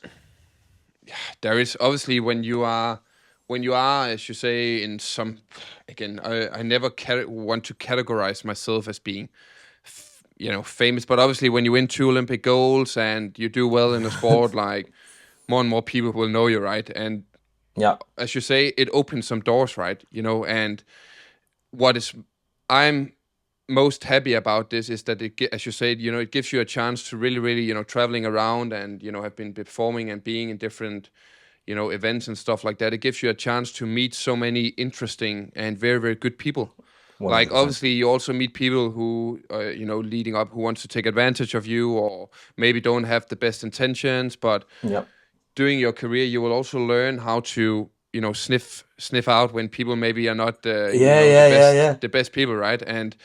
There is obviously when you are, as you say, in some, again, I never want to categorize myself as being famous. But obviously, when you win 2 Olympic golds and you do well in a sport, like more and more people will know you, right? And Yeah. as you say, it opens some doors, right? And what is I'm most happy about this is that as you said, it gives you a chance to really, really, traveling around and have been performing and being in different, events and stuff like that. It gives you a chance to meet so many interesting and very, very good people. Like 100%. obviously, you also meet people who, leading up, who wants to take advantage of you or maybe don't have the best intentions, but Yep. during your career, you will also learn how to sniff out when people maybe are not Yeah, the yeah, yeah, best yeah. the best people, right? And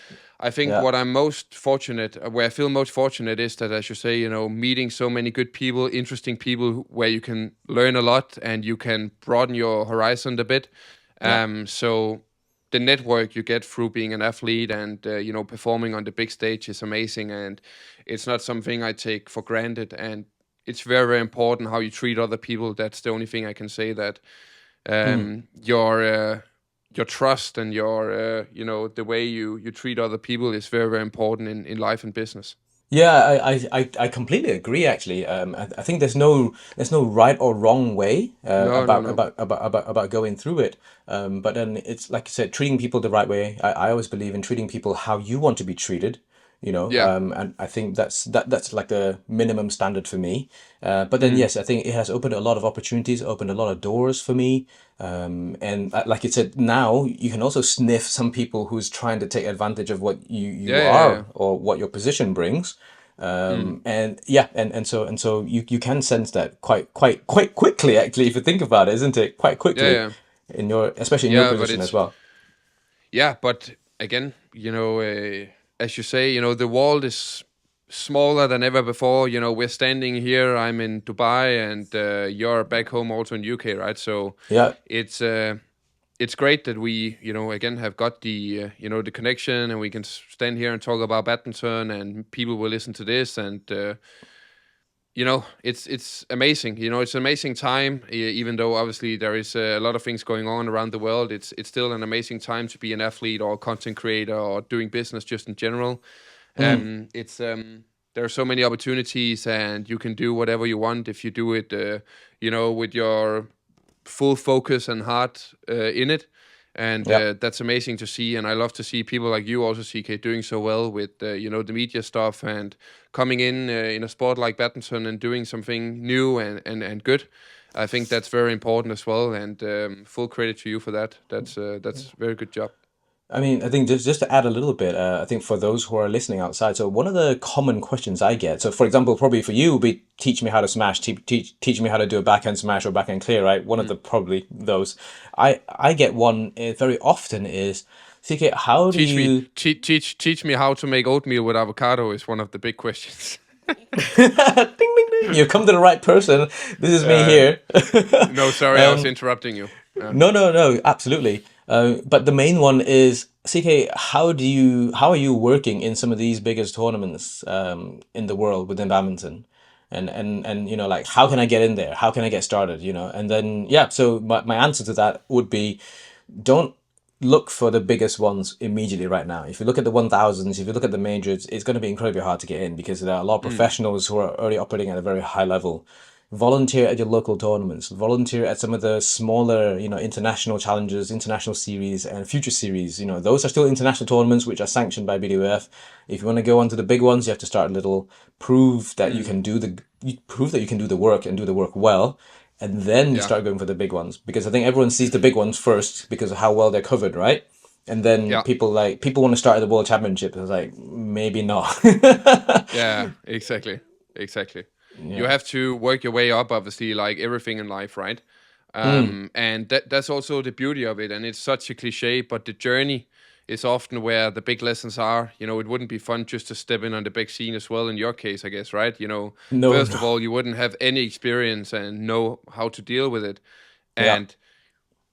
I think Yeah. what I'm most fortunate, where I feel most fortunate, is that, as you say, meeting so many good people, interesting people, where you can learn a lot and you can broaden your horizon a bit. Yeah. So the network you get through being an athlete and performing on the big stage is amazing, and it's not something I take for granted. And it's very, very important how you treat other people. That's the only thing I can say, that Mm. your trust and your the way you treat other people is very, very important in life and business. Yeah, I completely agree actually. I think there's no right or wrong way No, no, no. about going through it. But then it's like you said, treating people the right way. I always believe in treating people how you want to be treated, Yeah. and I think that's like the minimum standard for me. But then Mm. yes, I think it has opened a lot of opportunities, opened a lot of doors for me. And like you said, now you can also sniff some people who's trying to take advantage of what you Yeah, yeah, yeah. are or what your position brings. Mm. And yeah, and so you can sense that quite quickly actually, if you think about it, isn't it? Quite Yeah, quickly yeah. in your, especially in your Yeah, but position as it's well. yeah, but again, as you say, the world is smaller than ever before. We're standing here. I'm in Dubai, and you're back home, also in UK, right? So Yeah. it's uh, it's great that we, again have got the the connection, and we can stand here and talk about badminton, and people will listen to this, and it's amazing. It's an amazing time, even though obviously there is a lot of things going on around the world. It's still an amazing time to be an athlete or content creator or doing business just in general. Mm. It's There are so many opportunities, and you can do whatever you want if you do it, with your full focus and heart in it. And Yeah. that's amazing to see. And I love to see people like you also, CK, doing so well with the media stuff and coming in a sport like badminton and doing something new and good. I think that's very important as well. And full credit to you for that. That's very good job. I mean, I think just to add a little bit, I think for those who are listening outside, so one of the common questions I get, so for example, probably for you would be teach me how to smash, teach me how to do a backhand smash or backhand clear, right? One of Mm. the probably those. I get one very often is, CK, how do you Teach me how to make oatmeal with avocado is one of the big questions. ding ding ding, you've come to the right person. This is me uh, here. no, sorry, I was interrupting you. No, absolutely. But the main one is, CK, how are you working in some of these biggest tournaments in the world within badminton? And like, how can I get in there? How can I get started? And then yeah, so my answer to that would be, don't look for the biggest ones immediately right now. If you look at the 1000s, if you look at the majors, it's going to be incredibly hard to get in because there are a lot of Mm. professionals who are already operating at a very high level. Volunteer at your local tournaments, volunteer at some of the smaller, international challenges, international series, and future series. Those are still international tournaments which are sanctioned by BWF. If you want to go on to the big ones, you have to start a little, Mm. prove that you can do the work and do the work well, and then you Yeah. start going for the big ones, because I think everyone sees the big ones first because of how well they're covered, right? And then Yeah. people want to start at the World Championship. It's like, maybe not. Yeah, exactly. Exactly. You Yeah. have to work your way up, obviously, like everything in life, right? Mm. And that's also the beauty of it. And it's such a cliche, but the journey is often where the big lessons are. It wouldn't be fun just to step in on the big scene as well, in your case, I guess, right? No, First no. of all, you wouldn't have any experience and know how to deal with it. Yeah. And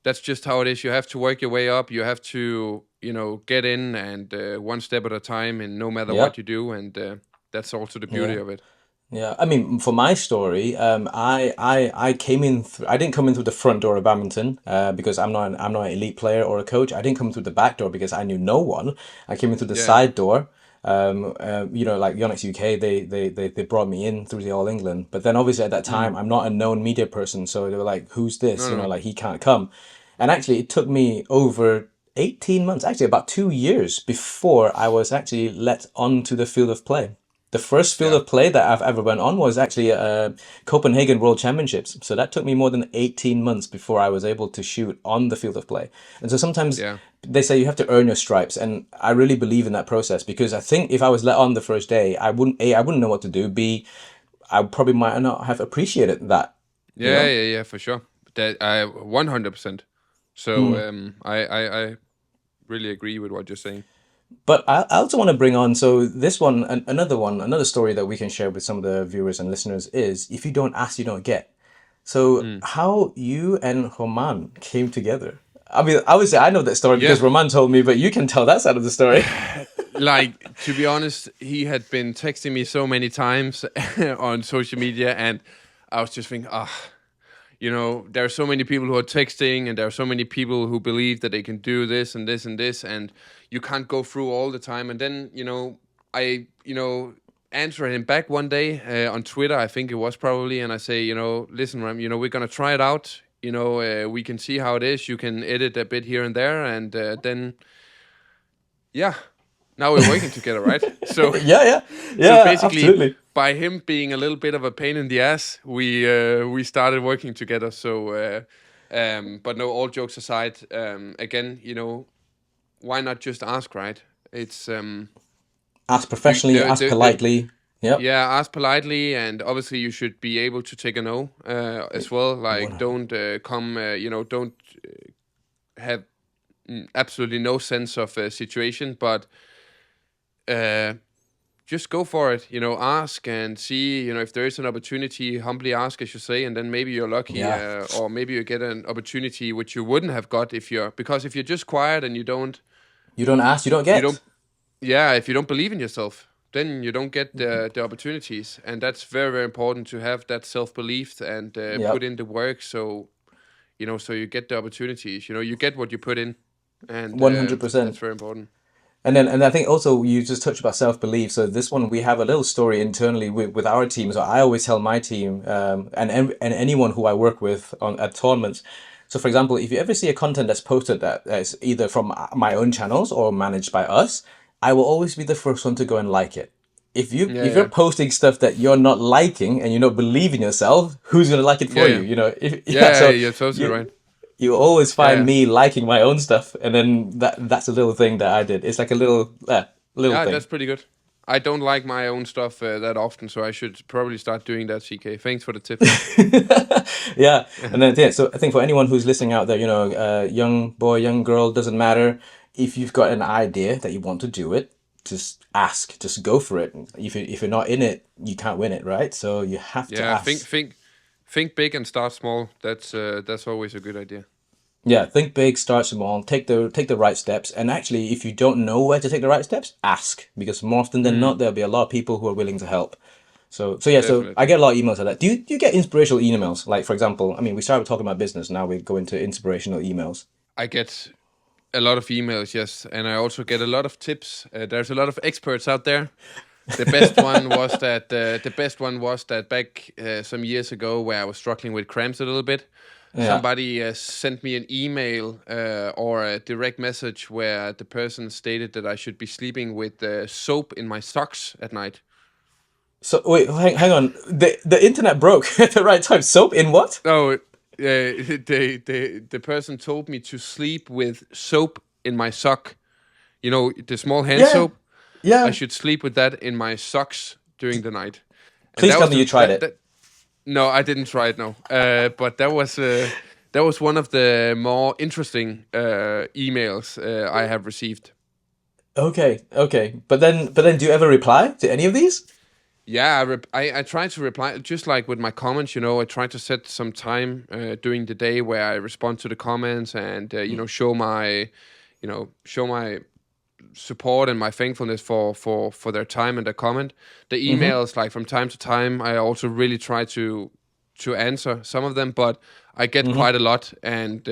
that's just how it is. You have to work your way up. You have to, get in and one step at a time, and no matter Yeah. what you do. And that's also the beauty Yeah. of it. Yeah, I mean, for my story, I came in. I didn't come in through the front door of badminton, because I'm not an elite player or a coach. I didn't come through the back door because I knew no one. I came in through the Yeah. side door, Like Yonex UK, they brought me in through the All England. But then obviously at that time, I'm not a known media person, so they were like, "Who's this?" No, no. Like he can't come. And actually, it took me over 18 months, actually about 2 years before I was actually let onto the field of play. The first field Yeah. of play that I've ever went on was actually Copenhagen World Championships. So that took me more than 18 months before I was able to shoot on the field of play. And so sometimes Yeah. they say you have to earn your stripes, and I really believe in that process because I think if I was let on the first day, I wouldn't know what to do. B, I probably might not have appreciated that. You Yeah, know. yeah, yeah, for sure. That I 100%. So I really agree with what you're saying. But I also want to bring on, so this one, another story that we can share with some of the viewers and listeners is if you don't ask, you don't get. So Mm. how you and Roman came together. I mean, I would say I know that story Yeah. because Roman told me, but you can tell that side of the story. Like, to be honest, he had been texting me so many times on social media, and I was just thinking, there are so many people who are texting, and there are so many people who believe that they can do this and this and this, and you can't go through all the time. And then, I, answered him back one day on Twitter, I think it was probably, and I say, listen, Ram, we're gonna try it out. We can see how it is. You can edit a bit here and there, and then, yeah, now we're working together, right? So. Yeah, yeah, So yeah, basically, absolutely. by him being a little bit of a pain in the ass, we started working together. So, but no, all jokes aside, again, why not just ask, right? It's Ask you professionally, ask the politely. Yep. yeah, ask politely, and obviously you should be able to take a no as well. Like, 100. don't come, don't have absolutely no sense of situation, but. Just go for it, ask and see, if there is an opportunity, humbly ask, as you say, and then maybe you're lucky, Yeah. or maybe you get an opportunity which you wouldn't have got because if you're just quiet and You don't ask, you don't you don't, get. yeah, if you don't believe in yourself, then you don't get the opportunities. And that's very, very important to have that self-belief and put Yep. in the work. So, so you get the opportunities, you get what you put in. And that's 100%. very important. And I think also you just touched about self-belief. So this one we have a little story internally with our team. So I always tell my team and anyone who I work with on at tournaments. So for example, if you ever see a content that's posted that's either from my own channels or managed by us, I will always be the first one to go and like it. Yeah, If you're yeah. posting stuff that you're not liking and you don't believe in yourself, who's gonna like it Yeah, for you? yeah. Yeah. Yeah, So you're totally you right. you always Yeah, find yeah. me liking my own stuff, and then that's a little thing that I did. It's like a little Yeah, thing. that's pretty good. I don't like my own stuff that often, so I should probably start doing that, CK. Thanks for the tip. Yeah, and then yeah. So I think for anyone who's listening out there, young boy, young girl, doesn't matter. If you've got an idea that you want to do it, just ask, just go for it. If you're not in it, you can't win it, right? So you have to Yeah, ask. think big and start small. That's always a good idea. Yeah, think big, start small, take the right steps, and actually, if you don't know where to take the right steps, ask because more often than Mm, not, there'll be a lot of people who are willing to help. So yeah, so I definitely. get a lot of emails like that. Do you get inspirational emails? Like for example, I mean, we started talking about business, now we go into inspirational emails. I get a lot of emails, yes, and I also get a lot of tips. There's a lot of experts out there. The best one was that back some years ago, where I was struggling with cramps a little bit. Yeah. Somebody sent me an email or a direct message where the person stated that I should be sleeping with soap in my socks at night. So wait, hang on. The internet broke at the right time. Soap in what? No, the person told me to sleep with soap in my sock. The small hand Yeah, soap. I yeah. should sleep with that in my socks during the night. And Please that tell was me you tried it. no, I didn't try it. No, but that was one of the more interesting emails I have received. Okay, okay. But then, do you ever reply to any of these? Yeah, I try to reply just like with my comments. I try to set some time during the day where I respond to the comments and show my support and my thankfulness for their time and their comment. The Mm-hmm. emails, like from time to time, I also really try to answer some of them, but I get Mm-hmm. quite a lot, and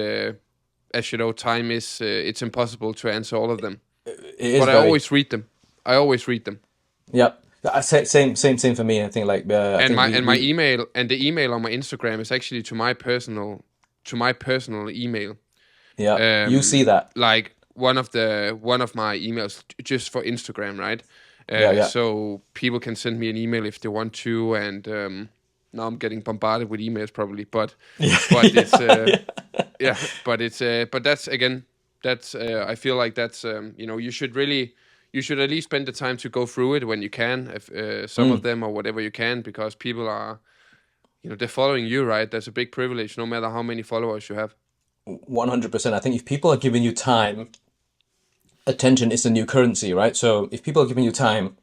as you know, time is it's impossible to answer all of them. It is But I very. always read them. I always read them. Yeah. Same for me. I think like I And think my we email and the email on my Instagram is actually to my personal email. yeah, you see that. Like one of my emails just for Instagram, right? Yeah, yeah. So people can send me an email if they want to, and now I'm getting bombarded with emails probably, but it's yeah, but that's again, that's I feel like that's you should at least spend the time to go through it when you can, if some of them or whatever you can, because people are, they're following you, right? That's a big privilege, no matter how many followers you have. 100%. I think if people are giving you time, attention is the new currency, right? So if people are giving you time,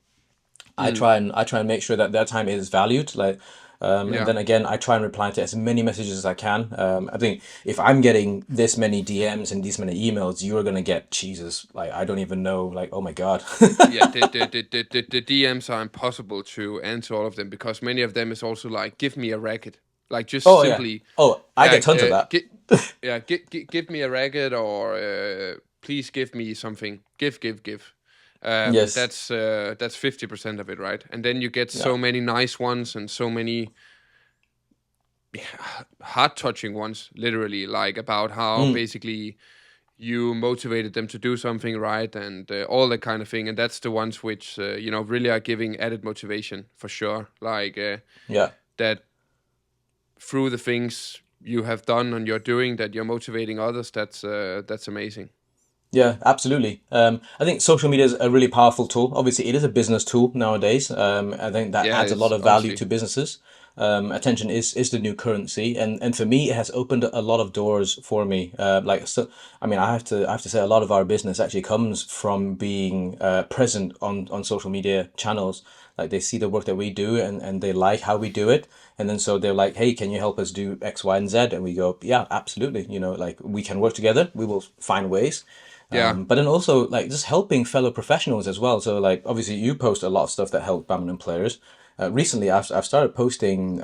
I try and make sure that their time is valued. Like, and Yeah. then again, I try and reply to as many messages as I can. I think if I'm getting this many DMs and these many emails, you are gonna get Jesus. Like, I don't even know. Like, oh my God. Yeah, the DMs are impossible to answer all of them, because many of them is also like, give me a racket, like just Oh yeah. simply, Oh, I yeah, get tons of that. give me a racket, or please give me something, give. Yes. That's 50% of it, right? And then you get Yeah. so many nice ones and so many heart touching ones, literally, like about how basically you motivated them to do something right, and all that kind of thing. And that's the ones which really are giving added motivation for sure. Like Yeah. that through the things you have done and you're doing, that you're motivating others. That's amazing. Yeah, absolutely. I think social media is a really powerful tool. Obviously, it is a business tool nowadays. I think that Yeah, adds a lot it's of value obviously. to businesses. Attention is the new currency, and for me, it has opened a lot of doors for me. Like, so, I mean, I have to say, a lot of our business actually comes from being present on social media channels. Like, they see the work that we do, and they like how we do it, and then so they're like, "Hey, can you help us do X, Y, and Z?" And we go, "Yeah, absolutely. Like, we can work together. We will find ways." Yeah. But then also like just helping fellow professionals as well. So like obviously you post a lot of stuff that help badminton players. Recently, I've started posting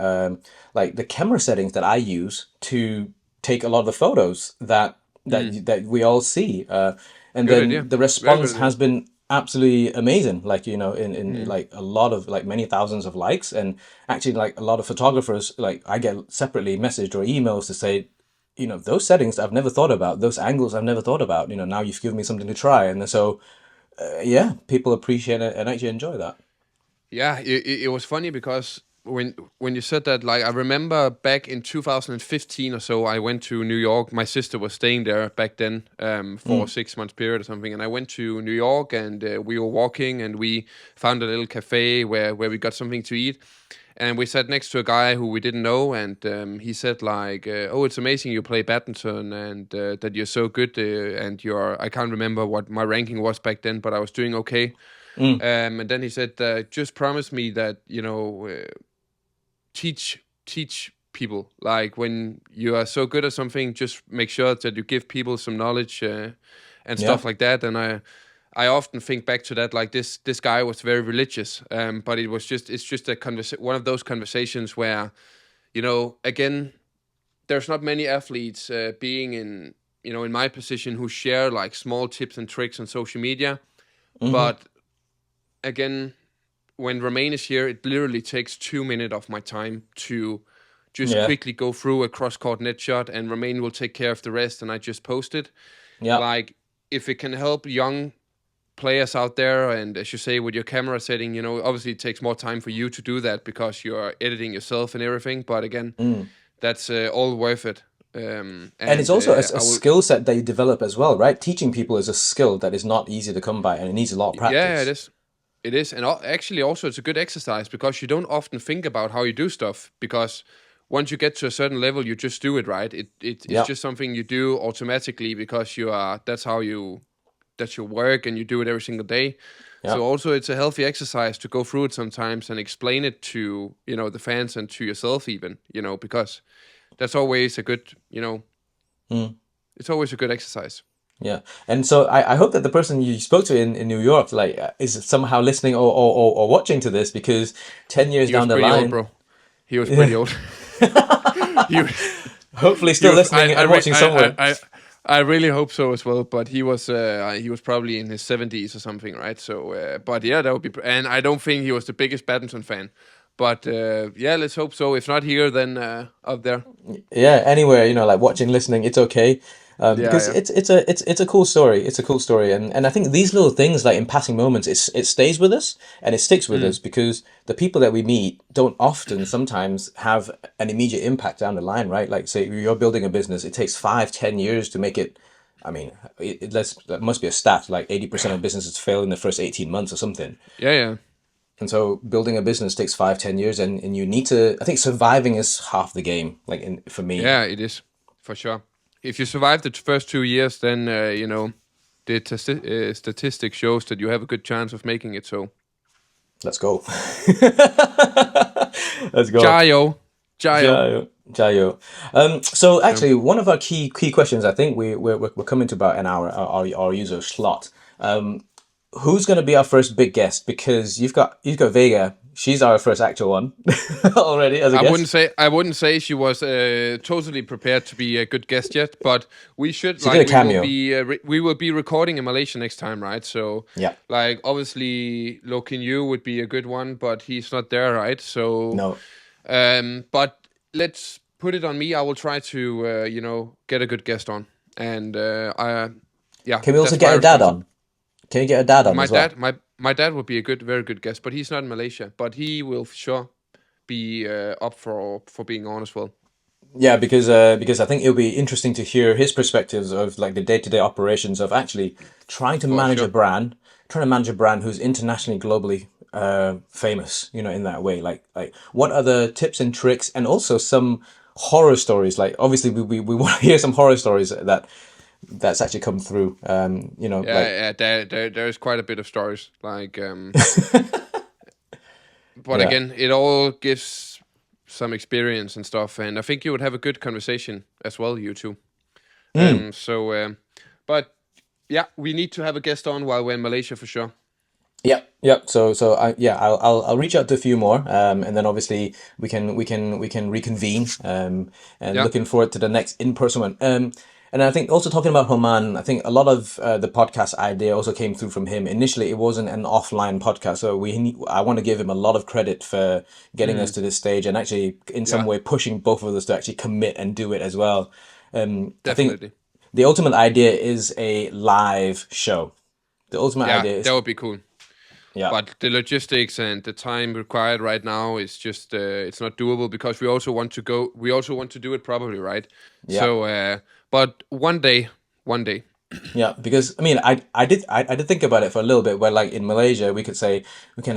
like the camera settings that I use to take a lot of the photos that we all see, and Good idea. then the Very good response idea. has been absolutely amazing. Like in like a lot of like many thousands of likes, and actually like a lot of photographers, like I get separately messaged or emails to say, those settings I've never thought about, those angles I've never thought about. Now you've given me something to try, and so yeah, people appreciate it and actually enjoy that. Yeah, it was funny because when you said that, like I remember back in 2015 or so, I went to New York. My sister was staying there back then for a 6 month period or something, and I went to New York, and we were walking, and we found a little cafe where we got something to eat, and we sat next to a guy who we didn't know, and he said like, "Oh, it's amazing you play badminton, and that you're so good, and you're." I can't remember what my ranking was back then, but I was doing okay. And then he said, "Just promise me that teach people. Like when you are so good at something, just make sure that you give people some knowledge and Yeah. stuff like that." And I often think back to that. Like this guy was very religious, but it's just one of those conversations where again, there's not many athletes being in my position who share like small tips and tricks on social media, but again, when Romain is here, it literally takes 2 minutes of my time to just Yeah. quickly go through a cross-court net shot, and Romain will take care of the rest, and I just post it. Yeah. Like, if it can help young players out there, and as you say, with your camera setting, obviously it takes more time for you to do that because you're editing yourself and everything, but again, that's all worth it. And it's And also a I will. skill set that you develop as well, right? Teaching people is a skill that is not easy to come by, and it needs a lot of Yeah, it practice. is. It is, and actually, also, it's a good exercise because you don't often think about how you do stuff. Because once you get to a certain level, you just do it, right? It's Yeah. just something you do automatically because you are. That's your work, and you do it every single day. Yeah. So also, it's a healthy exercise to go through it sometimes and explain it to the fans and to yourself even. Because that's always a good. It's always a good exercise. Yeah. And so I hope that the person you spoke to in New York, like, is somehow listening or watching to this, because 10 years He was down the pretty old, line, bro. He was yeah, pretty old. he, hopefully he still was. listening and watching somewhere. I really hope so as well. But he was probably in his 70s or something, right? So, but yeah, that would be. And I don't think he was the biggest badminton fan. But yeah, let's hope so. If not here, then up there. Yeah, anywhere, like watching, listening, it's okay. Yeah, Because yeah. it's a cool story. It's a cool story, and I think these little things, like in passing moments, it stays with us and it sticks with us because the people that we meet don't often sometimes have an immediate impact down the line, right? Like say you're building a business, it takes 5-10 years to make it. I mean, that must be a stat. Like 80% of businesses fail in the first 18 months or something. Yeah, yeah. And so building a business takes 5-10 years, and you need to. I think surviving is half the game. Like for me. Yeah, it is for sure. If you survive the first 2 years, then the statistic shows that you have a good chance of making it. So Let's go. Let's go. Jayo. Jayo. Jayo. So actually, one of our key questions, I think we're coming to about an hour, our user slot. Who's going to be our first big guest? Because you've got Vega. She's our first actual one already as a guest. I wouldn't say she was totally prepared to be a good guest yet, but we should. She did a cameo. We will be recording in Malaysia next time, right? So Yeah. like obviously Lo Kin Yu would be a good one, but he's not there, right? So No. But let's put it on me. I will try to get a good guest on, and Can we also that's get my a dad responsi- on? Can you get a dad on My as well? dad, my dad would be a very good guest, but he's not in Malaysia. But he will for sure be up for being on as well. Yeah, because I think it'll be interesting to hear his perspectives of like the day-to-day operations of actually trying to manage sure. trying to manage a brand who's internationally, globally famous. In that way. Like what are the tips and tricks, and also some horror stories. Like obviously we want to hear some horror stories that's actually come through. There's quite a bit of stories. But again, it all gives some experience and stuff, and I think you would have a good conversation as well, you two. But yeah, we need to have a guest on while we're in Malaysia for sure. Yeah. So I'll reach out to a few more, and then obviously we can reconvene. And looking forward to the next in-person one. And I think also talking about Romain, I think a lot of the podcast idea also came through from him. Initially, it wasn't an offline podcast, so I want to give him a lot of credit for getting us to this stage and actually in some way pushing both of us to actually commit and do it as well. Definitely. I think the ultimate idea is a live show. The ultimate idea is that would be cool. Yeah. But the logistics and the time required right now is just it's not doable because we also want to do it properly, right? Yeah. So but one day. Yeah, because I mean, I did think about it for a little bit. Where like in Malaysia, we could say we can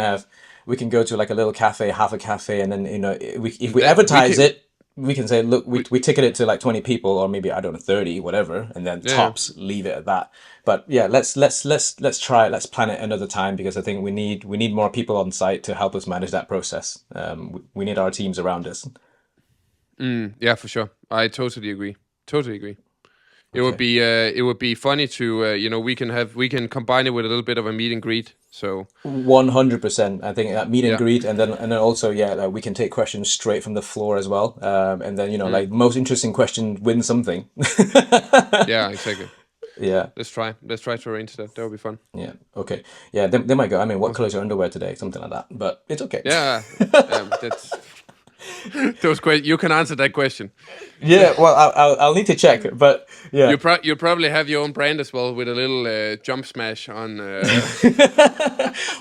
go to like a little cafe, half a cafe, and then if we advertise it, we can say, look, we ticket it to like 20 people, or maybe I don't know 30, whatever, and then tops leave it at that. But yeah, let's try it. Let's plan it another time because I think we need more people on site to help us manage that process. We need our teams around us. Yeah, for sure. I totally agree. It would be funny to we can combine it with a little bit of a meet and greet. So 100%. I think that meet and greet, and then also we can take questions straight from the floor as well. And then like most interesting question win something. Yeah, exactly. Yeah. Let's try to arrange that. That would be fun. Yeah. Okay. Yeah. They might go. I mean, what color is your underwear today? Something like that. But it's okay. Yeah. That's. You can answer that question. Yeah, well, I'll need to check, but yeah. You probably have your own brand as well with a little jump smash on.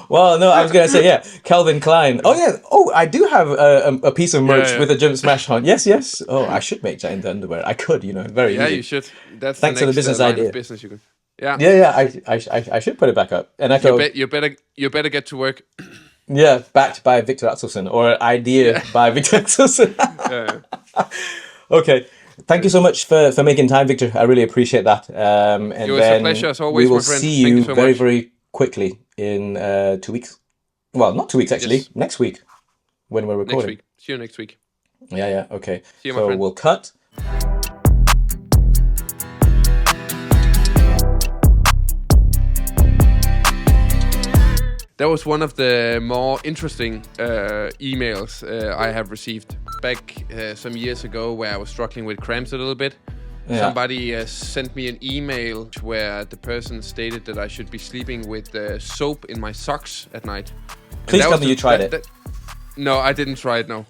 Well, no, I was gonna say Calvin Klein. Oh yeah. Oh, I do have a piece of merch with a jump smash on. Yes. Oh, I should make that into underwear. I could, very easy. Yeah, you should. That's thanks the to the business idea. Business you can. Yeah. Yeah. I should put it back up. And you better get to work. Yeah, backed by Viktor Axelsen, or idea by Viktor Axelsen. Okay. Thank you so much for making time, Viktor. I really appreciate that. And it was a pleasure as always, we will my friend. see Thank you so very, much. very quickly in 2 weeks. Well, not 2 weeks, actually. Yes. Next week, when we're recording. Next week. See you next week. Yeah, okay. See you, my so friend. we'll cut. That was one of the more interesting emails I have received back some years ago, where I was struggling with cramps a little bit. Somebody sent me an email where the person stated that I should be sleeping with soap in my socks at night. Please tell me you tried it. No, I didn't try it, no.